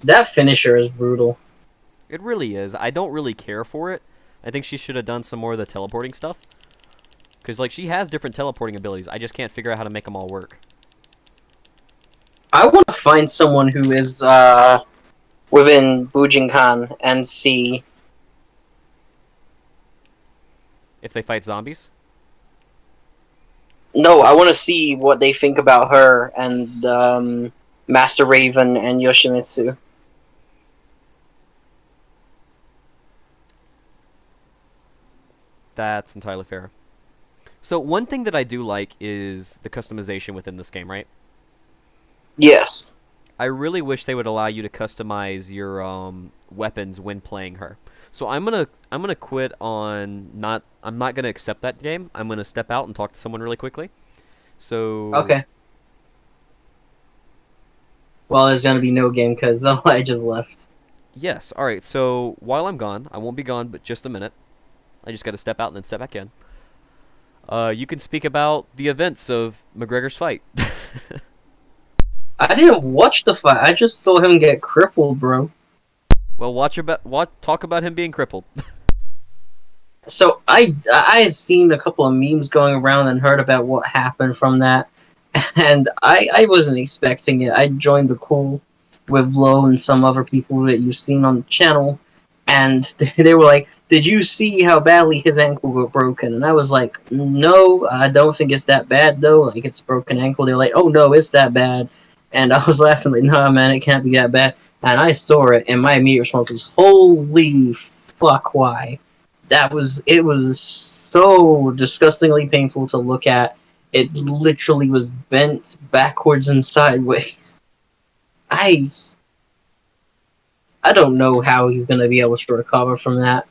That finisher is brutal. It really is. I don't really care for it. I think she should have done some more of the teleporting stuff. Because, like, she has different teleporting abilities. I just can't figure out how to make them all work. I want to find someone who is within Bujinkan and see. If they fight zombies? No, I want to see what they think about her and Master Raven and Yoshimitsu. That's entirely fair. So, one thing that I do like is the customization within this game, right? Yes. I really wish they would allow you to customize your weapons when playing her. So I'm gonna quit on not I'm not gonna accept that game. I'm gonna step out and talk to someone really quickly. So Okay. Well, there's gonna be no game because I just left. yes, all right. So while I'm gone, I won't be gone, but just a minute. I just got to step out and then step back in. You can speak about the events of McGregor's fight. I didn't watch the fight. I just saw him get crippled, bro. Well, talk about him being crippled. So I had seen a couple of memes going around and heard about what happened from that, and I wasn't expecting it. I joined the call with Lo and some other people that you've seen on the channel, and they were like, "Did you see how badly his ankle got broken?" And I was like, "No, I don't think it's that bad though. Like it's a broken ankle." They're like, "Oh no, it's that bad," and I was laughing like, "Nah, man, it can't be that bad." And I saw it, and my immediate response was, "Holy fuck, why?" It was so disgustingly painful to look at. It literally was bent backwards and sideways. I I don't know how he's gonna be able to recover from that.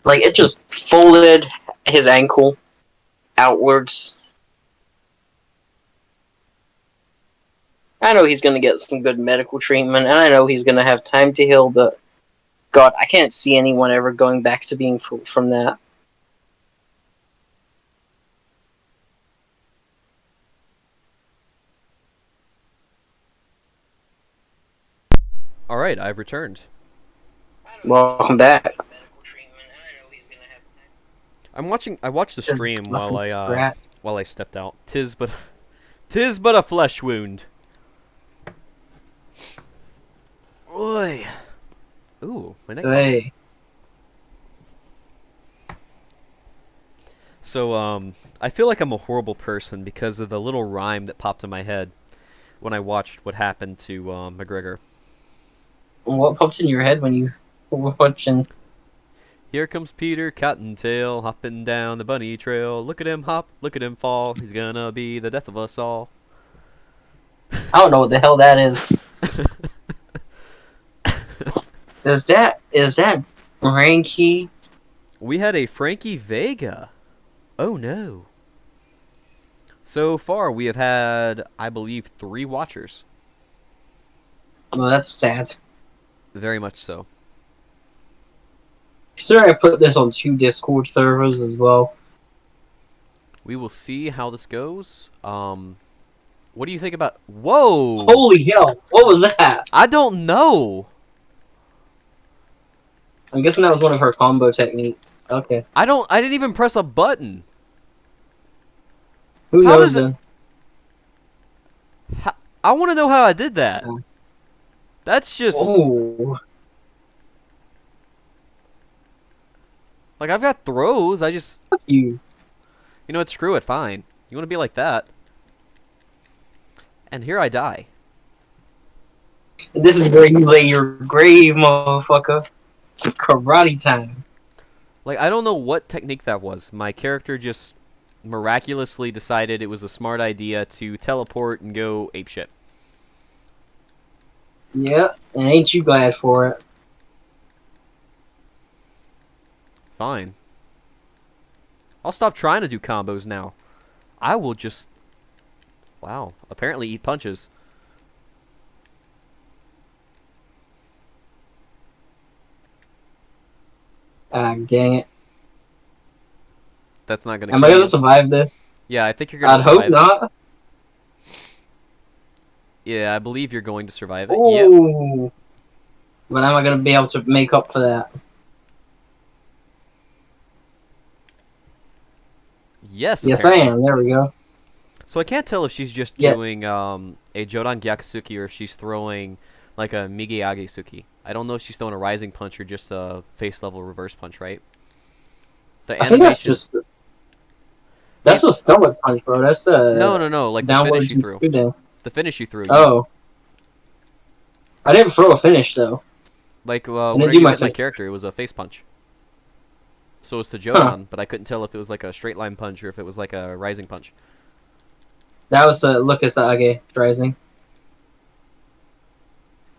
Like it just folded his ankle outwards. I know he's gonna get some good medical treatment, and I know he's gonna have time to heal, but God, I can't see anyone ever going back to being full from that. All right, I've returned. Welcome back. I watched the Just stream fucking scratch. while I stepped out. Tis but a flesh wound. Oi. Ooh, my neck popped. Hey. So, I feel like I'm a horrible person because of the little rhyme that popped in my head when I watched what happened to McGregor. What popped in your head when you were watching? Here comes Peter Cottontail hopping down the bunny trail. Look at him hop, look at him fall. He's gonna be the death of us all. I don't know what the hell that is. Is that Frankie? We had a Frankie Vega. Oh no. So far, we have had, I believe, 3 watchers. Well, that's sad. Very much so. Sir, I put this on 2 Discord servers as well. We will see how this goes. What do you think about... Whoa! Holy hell! What was that? I don't know. I'm guessing that was one of her combo techniques. Okay. I didn't even press a button. Who How knows does it... then? I want to know how I did that. Yeah. That's just... Oh. Like, I've got throws. I just... Fuck you. You know what? Screw it. Fine. You want to be like that. And here I die. And this is where you lay your grave, motherfucker. Karate time. Like, I don't know what technique that was. My character just miraculously decided it was a smart idea to teleport and go apeshit. Yeah, and ain't you glad for it? Fine. I'll stop trying to do combos now. I will just... Wow. Apparently eat punches. Ah, dang it. That's not going to Am kill I gonna you. survive this? Yeah, I think you're going to I'd hope survive. not. Yeah, I believe you're going to survive it. Yep. Ooh. But am I gonna be able to make up for that? Yes, Yes, I apparently. am. There we go. So I can't tell if she's just Yeah. doing a Jodan Gyaksuki or if she's throwing like a Migeyage Suki. I don't know if she's throwing a rising punch or just a face level reverse punch, right? The I think that's animation. just... That's a stomach punch, bro. That's a No. Like the finish downwards you and threw. scoot down. The finish you threw. Oh. I didn't throw a finish, though. Like I whenever didn't do you my hit my finish. character, it was a face punch. So it's the Huh. Jodan, but I couldn't tell if it was like a straight line punch or if it was like a rising punch. That was a Lucas Age rising.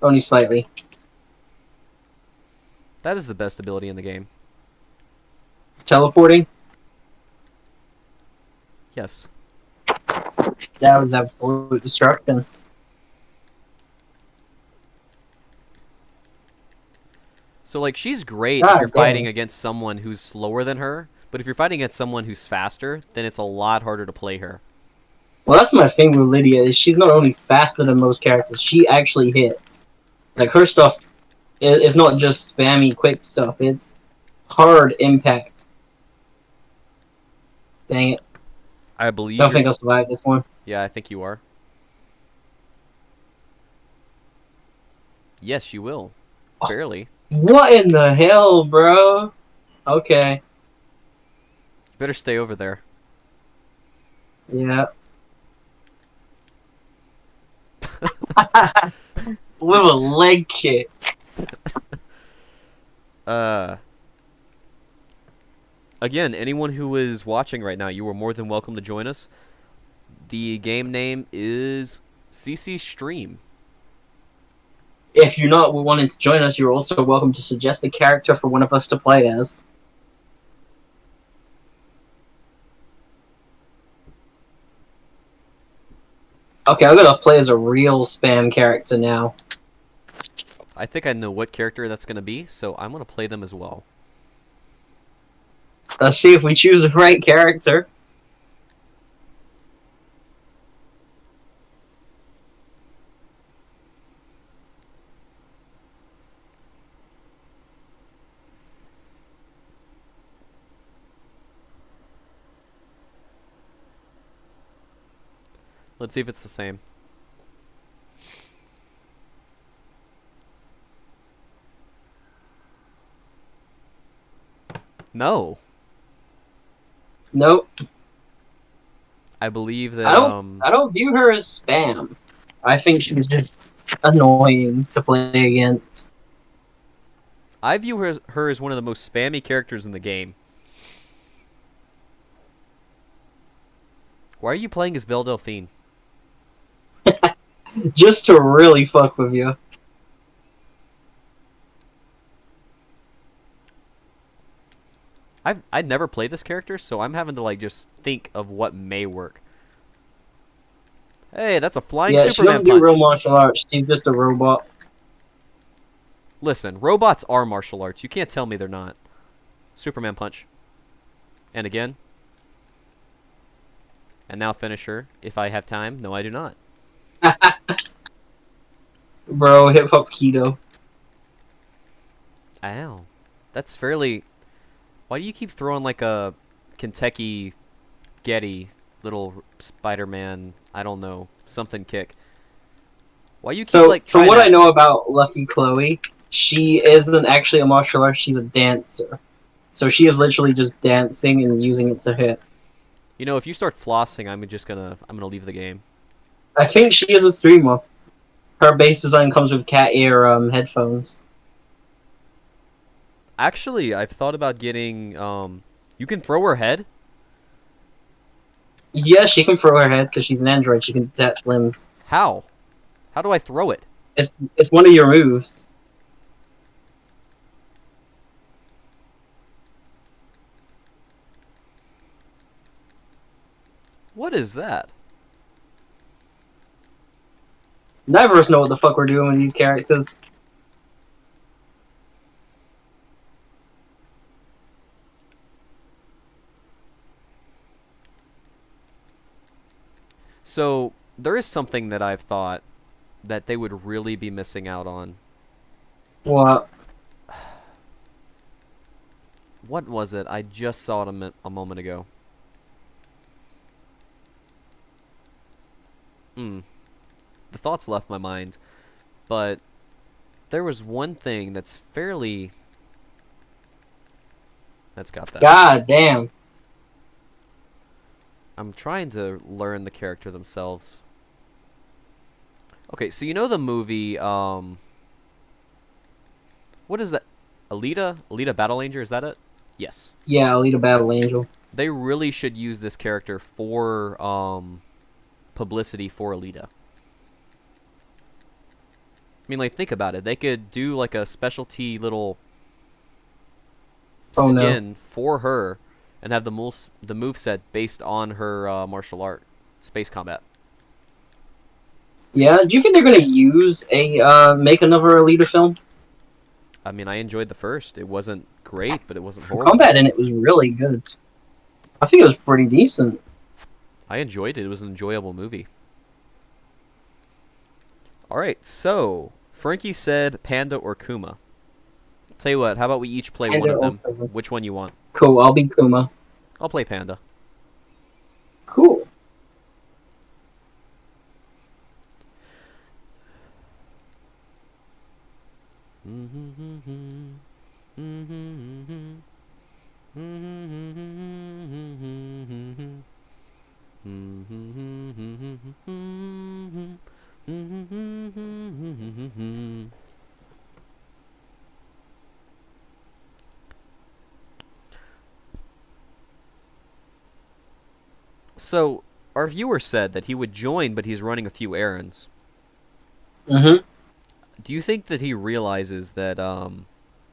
Only slightly. That is the best ability in the game. Teleporting. Yes. That was absolute destruction. So like she's great if God you're damn. fighting against someone who's slower than her, but if you're fighting against someone who's faster, then it's a lot harder to play her. Well, that's my thing with Lydia. Is she's not only faster than most characters, she actually hit. Like her stuff is not just spammy quick stuff. It's hard impact. Dang it! I believe Don't you're... think I'll survive this one. Yeah, I think you are. Yes, you will. Oh. Barely. What in the hell, bro? Okay. You better stay over there. Yeah. With a leg kick. Again, anyone who is watching right now, you are more than welcome to join us. The game name is CC Stream. If you're not wanting to join us, you're also welcome to suggest a character for one of us to play as. Okay, I'm gonna play as a real spam character now. I think I know what character that's going to be, so I'm going to play them as well. Let's see if we choose the right character. Let's see if it's the same. No, Nope. I believe I that don't. I don't view her as spam. I think she's just annoying to play against. I view her as one of the most spammy characters in the game. Why are you playing as Belle Delphine? Just to really fuck with you. I'd never played this character, so I'm having to like just think of what may work. Hey, that's a flying Yeah, she Superman doesn't do real punch. martial arts. She's just a robot. Listen, robots are martial arts. You can't tell me they're not. Superman punch. And again. And now finisher, if I have time. No, I do not. Bro, hip hop keto. Ow. That's fairly... Why do you keep throwing like a Kentucky Getty little Spider-Man, I don't know, something kick? Why you keep So, like from trying what I to... know about Lucky Chloe, she isn't actually a martial artist. She's a dancer. So she is literally just dancing and using it to hit. You know, if you start flossing, I'm gonna leave the game. I think she is a streamer. Her base design comes with cat ear headphones. Actually, I've thought about getting you can throw her head? Yeah, she can throw her head because she's an android. She can detach limbs. How? How do I throw it? It's one of your moves. What is that? Neither of us know what the fuck we're doing with these characters. So, there is something that I've thought that they would really be missing out on. What? What was it? I just saw it a moment ago. Hmm. The thoughts left my mind. But there was one thing that's fairly... That's got that. God damn. I'm trying to learn the character themselves. Okay, so you know the movie, what is that? Alita? Alita Battle Angel, is that it? Yes. Yeah, Alita Battle Angel. They really should use this character for, publicity for Alita. I mean, like, think about it. They could do, like, a specialty little Oh no. skin for her and have the moveset based on her, martial art. Space combat. Yeah, do you think they're gonna use a make another Alita film? I mean, I enjoyed the first. It wasn't great, but it wasn't The horrible. combat in it was really good. I think it was pretty decent. I enjoyed it. It was an enjoyable movie. Alright, so Frankie said Panda or Kuma. Tell you what, how about we each play one Panda of or them? Kuma. Which one you want? Cool, I'll be Kuma. I'll play Panda. Cool. So, our viewer said that he would join, but he's running a few errands. Mm-hmm. Do you think that he realizes that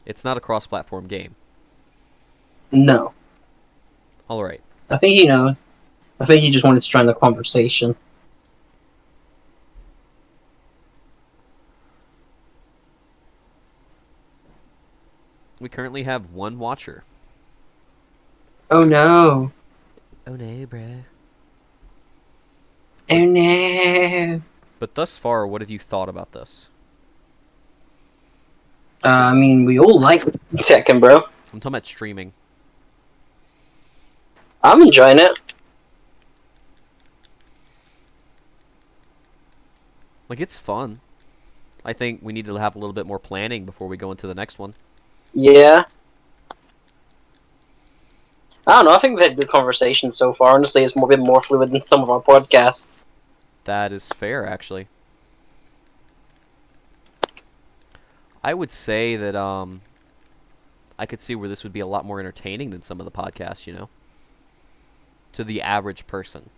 it's not a cross-platform game? No. All right. I think he knows. I think he just wanted to join the conversation. We currently have one watcher. Oh no. Oh no, bruh. Oh no. But thus far, what have you thought about this? I mean, we all like Tekken, bro. I'm talking about streaming. I'm enjoying it. Like, it's fun. I think we need to have a little bit more planning before we go into the next one. Yeah. I don't know. I think we've had good conversations so far. Honestly, it's been more fluid than some of our podcasts. That is fair, actually. I would say that I could see where this would be a lot more entertaining than some of the podcasts, you know, to the average person.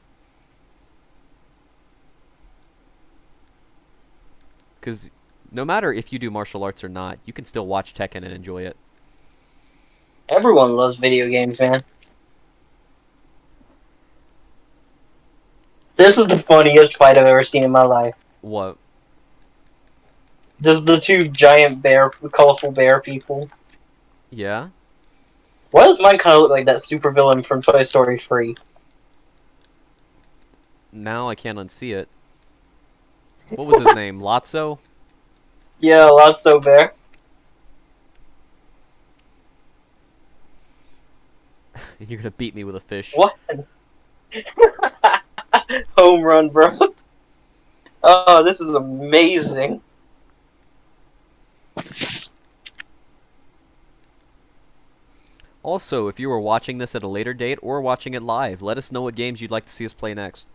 Because no matter if you do martial arts or not, you can still watch Tekken and enjoy it. Everyone loves video games, man. This is the funniest fight I've ever seen in my life. What? Just the two giant bear, colorful bear people. Yeah? Why does mine kind of look like that supervillain from Toy Story 3? Now I can't unsee it. What was his name? Lotso? Yeah, Lotso Bear. You're gonna beat me with a fish. What? Home run, bro. Oh, this is amazing. Also, if you were watching this at a later date or watching it live, let us know what games you'd like to see us play next.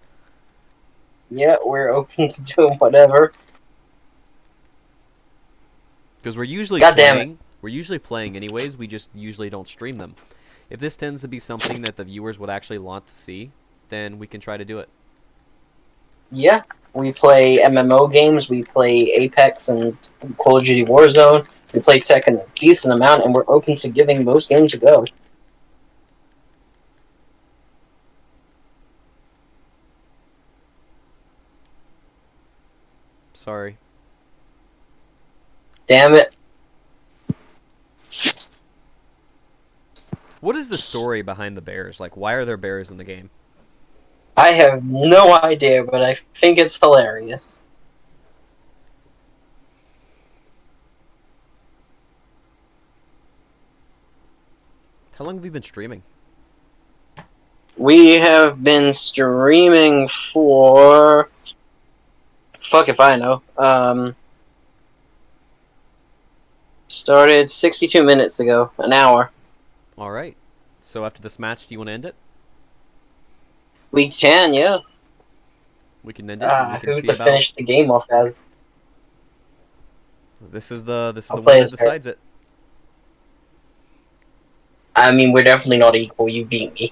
Yeah, we're open to doing whatever. Because we're usually God damn it. playing. We're usually playing anyways, we just usually don't stream them. If this tends to be something that the viewers would actually want to see, then we can try to do it. Yeah, we play MMO games, we play Apex and Call of Duty Warzone, we play Tekken a decent amount, and we're open to giving most games a go. Sorry. Damn it. What is the story behind the bears? Like, why are there bears in the game? I have no idea, but I think it's hilarious. How long have you been streaming? We have been streaming for... Fuck if I know. Started 62 minutes ago. An hour. Alright. So after this match, do you want to end it? We can, yeah. We can end it. And we can Who see to about... finish the game off as? This is the I'll one play that as decides it. I mean, we're definitely not equal. You beat me.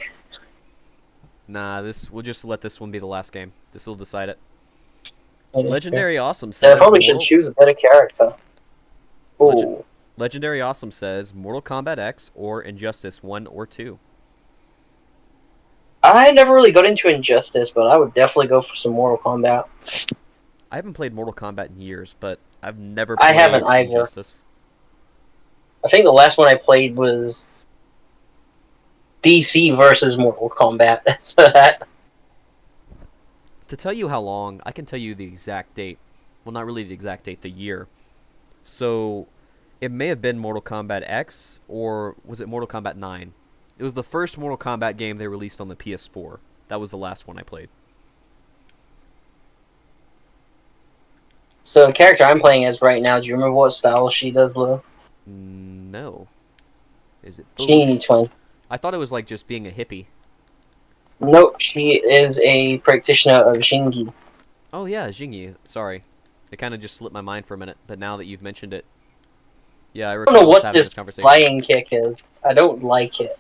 Nah, we'll just let this one be the last game. This will decide it. Okay. Legendary Awesome So I says probably should choose a better character. Ooh. Legendary Awesome says Mortal Kombat X or Injustice 1 or 2. I never really got into Injustice, but I would definitely go for some Mortal Kombat. I haven't played Mortal Kombat in years, but I've never played I haven't either. Injustice. I think the last one I played was DC versus Mortal Kombat. So that... To tell you how long, I can tell you the exact date. Well, not really the exact date, the year. So, it may have been Mortal Kombat X, or was it Mortal Kombat 9? It was the first Mortal Kombat game they released on the PS4. That was the last one I played. So the character I'm playing as right now, do you remember what style she does, Lou? No. Is it Genie Twin. I thought it was like just being a hippie. Nope, she is a practitioner of Shingi. Oh yeah, Jingi. Sorry. It kind of just slipped my mind for a minute, but now that you've mentioned it. Yeah, I I don't recall know us what having this this conversation. flying kick is. I don't like it.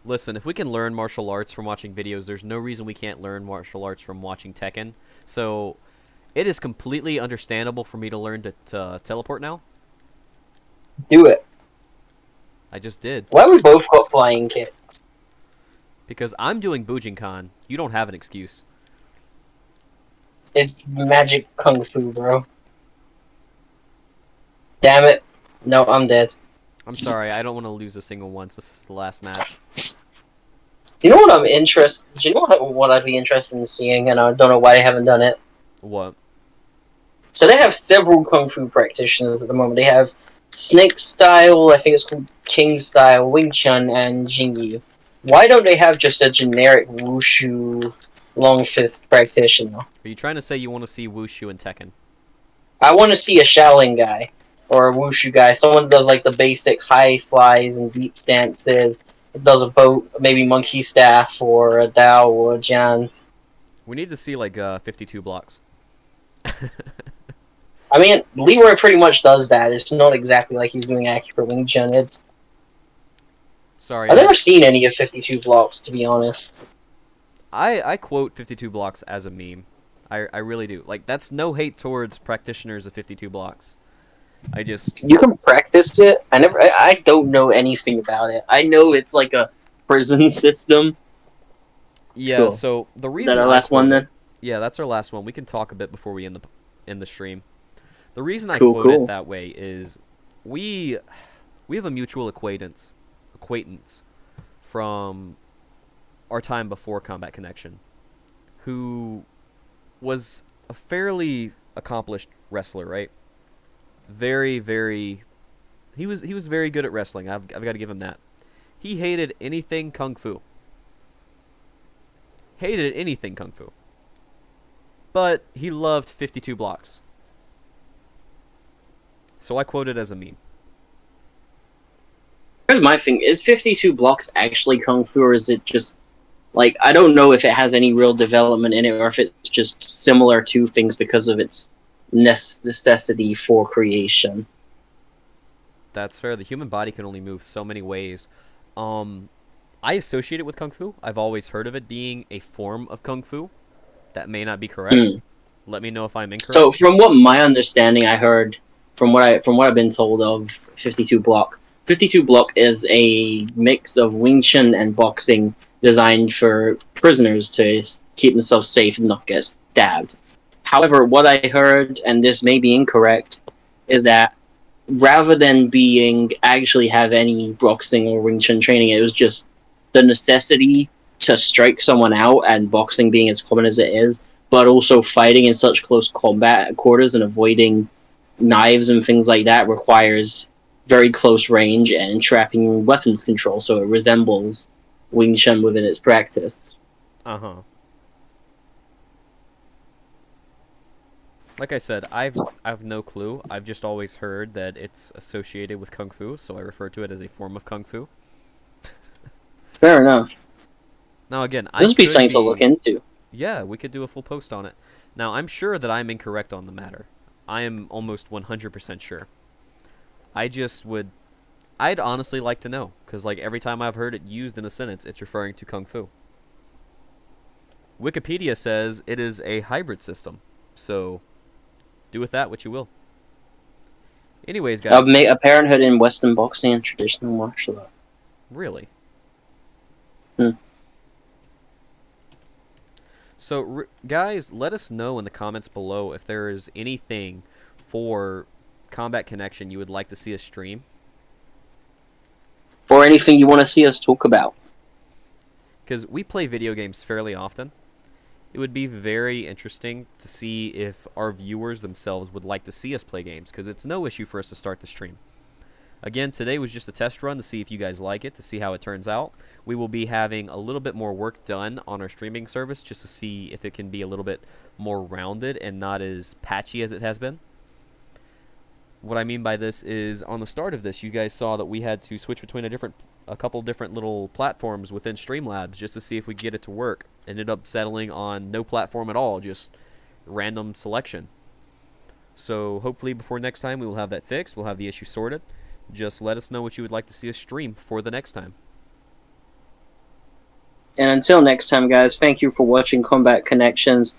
Listen, if we can learn martial arts from watching videos, there's no reason we can't learn martial arts from watching Tekken. So, it is completely understandable for me to learn to teleport now. Do it. I just did. Why we both got flying kicks? Because I'm doing Bujinkan. You don't have an excuse. It's magic kung fu, bro. Damn it. No, I'm dead. I'm sorry, I don't want to lose a single one, so this is the last match. Do you know what I'm interested? Do you know what I'd be interested in seeing? And I don't know why I haven't done it. What? So they have several kung fu practitioners at the moment. They have Snake Style, I think it's called King Style, Wing Chun, and Jingyi. Why don't they have just a generic Wushu long fist practitioner? Are you trying to say you want to see Wushu and Tekken? I want to see a Shaolin guy or a Wushu guy, someone that does like the basic high flies and deep stances does a boat, maybe Monkey Staff or a Dao or a Jan. We need to see like 52 blocks. I mean, Leroy pretty much does that. It's not exactly like he's doing accurate Wing Chun. Sorry, I've never seen any of 52 blocks, to be honest. I quote 52 blocks as a meme. I really do. Like, that's no hate towards practitioners of 52 blocks. I just You can practice it. I don't know anything about it. I know it's like a prison system. yeah. Cool. So the Is that reason our I last one quote it, then? yeah, that's our last one. We can talk a bit before we end the stream. The reason I Cool, quote it cool. that way is we we have a mutual acquaintance from our time before Combat Connection, who was a fairly accomplished wrestler, right? Very, very. He was very good at wrestling. I've got to give him that. He hated anything kung fu. Hated anything kung fu. But he loved 52 blocks. So I quote it as a meme. Here's my thing: is 52 blocks actually kung fu, or is it just like I don't know if it has any real development in it, or if it's just similar to things because of its necessity for creation. That's fair. The human body can only move so many ways. Um, I associate it with kung fu. I've always heard of it being a form of kung fu. That may not be correct. Hmm. Let me know if I'm So, incorrect. from what my understanding, I heard from what I've been told of 52 block. 52 block is a mix of Wing Chun and boxing designed for prisoners to keep themselves safe and not get stabbed. However, what I heard, and this may be incorrect, is that rather than being actually have any boxing or Wing Chun training, it was just the necessity to strike someone out, and boxing being as common as it is, but also fighting in such close combat quarters and avoiding knives and things like that requires very close range and trapping weapons control, so it resembles Wing Chun within its practice. Uh huh. Like I said, I've no clue. I've just always heard that it's associated with kung fu, so I refer to it as a form of kung fu. Fair enough. Now again, I This would be could something to look be. into. Yeah, we could do a full post on it. Now I'm sure that I'm incorrect on the matter. I am almost 100% sure. I just would. I'd honestly like to know, because like every time I've heard it used in a sentence, it's referring to kung fu. Wikipedia says it is a hybrid system, so do with that what you will. Anyways, guys, A parenthood in Western boxing and traditional martial art. really. Hmm. So, guys, let us know in the comments below if there is anything for Combat Connection you would like to see us stream. Or anything you want to see us talk about. Because we play video games fairly often. It would be very interesting to see if our viewers themselves would like to see us play games, because it's no issue for us to start the stream. Again, today was just a test run to see if you guys like it, to see how it turns out. We will be having a little bit more work done on our streaming service just to see if it can be a little bit more rounded and not as patchy as it has been. What I mean by this is, on the start of this, you guys saw that we had to switch between a couple different little platforms within Streamlabs just to see if we could get it to work. Ended up settling on no platform at all, just random selection. So hopefully before next time we will have that fixed, we'll have the issue sorted. Just let us know what you would like to see us stream for the next time. And until next time, guys, thank you for watching Combat Connections.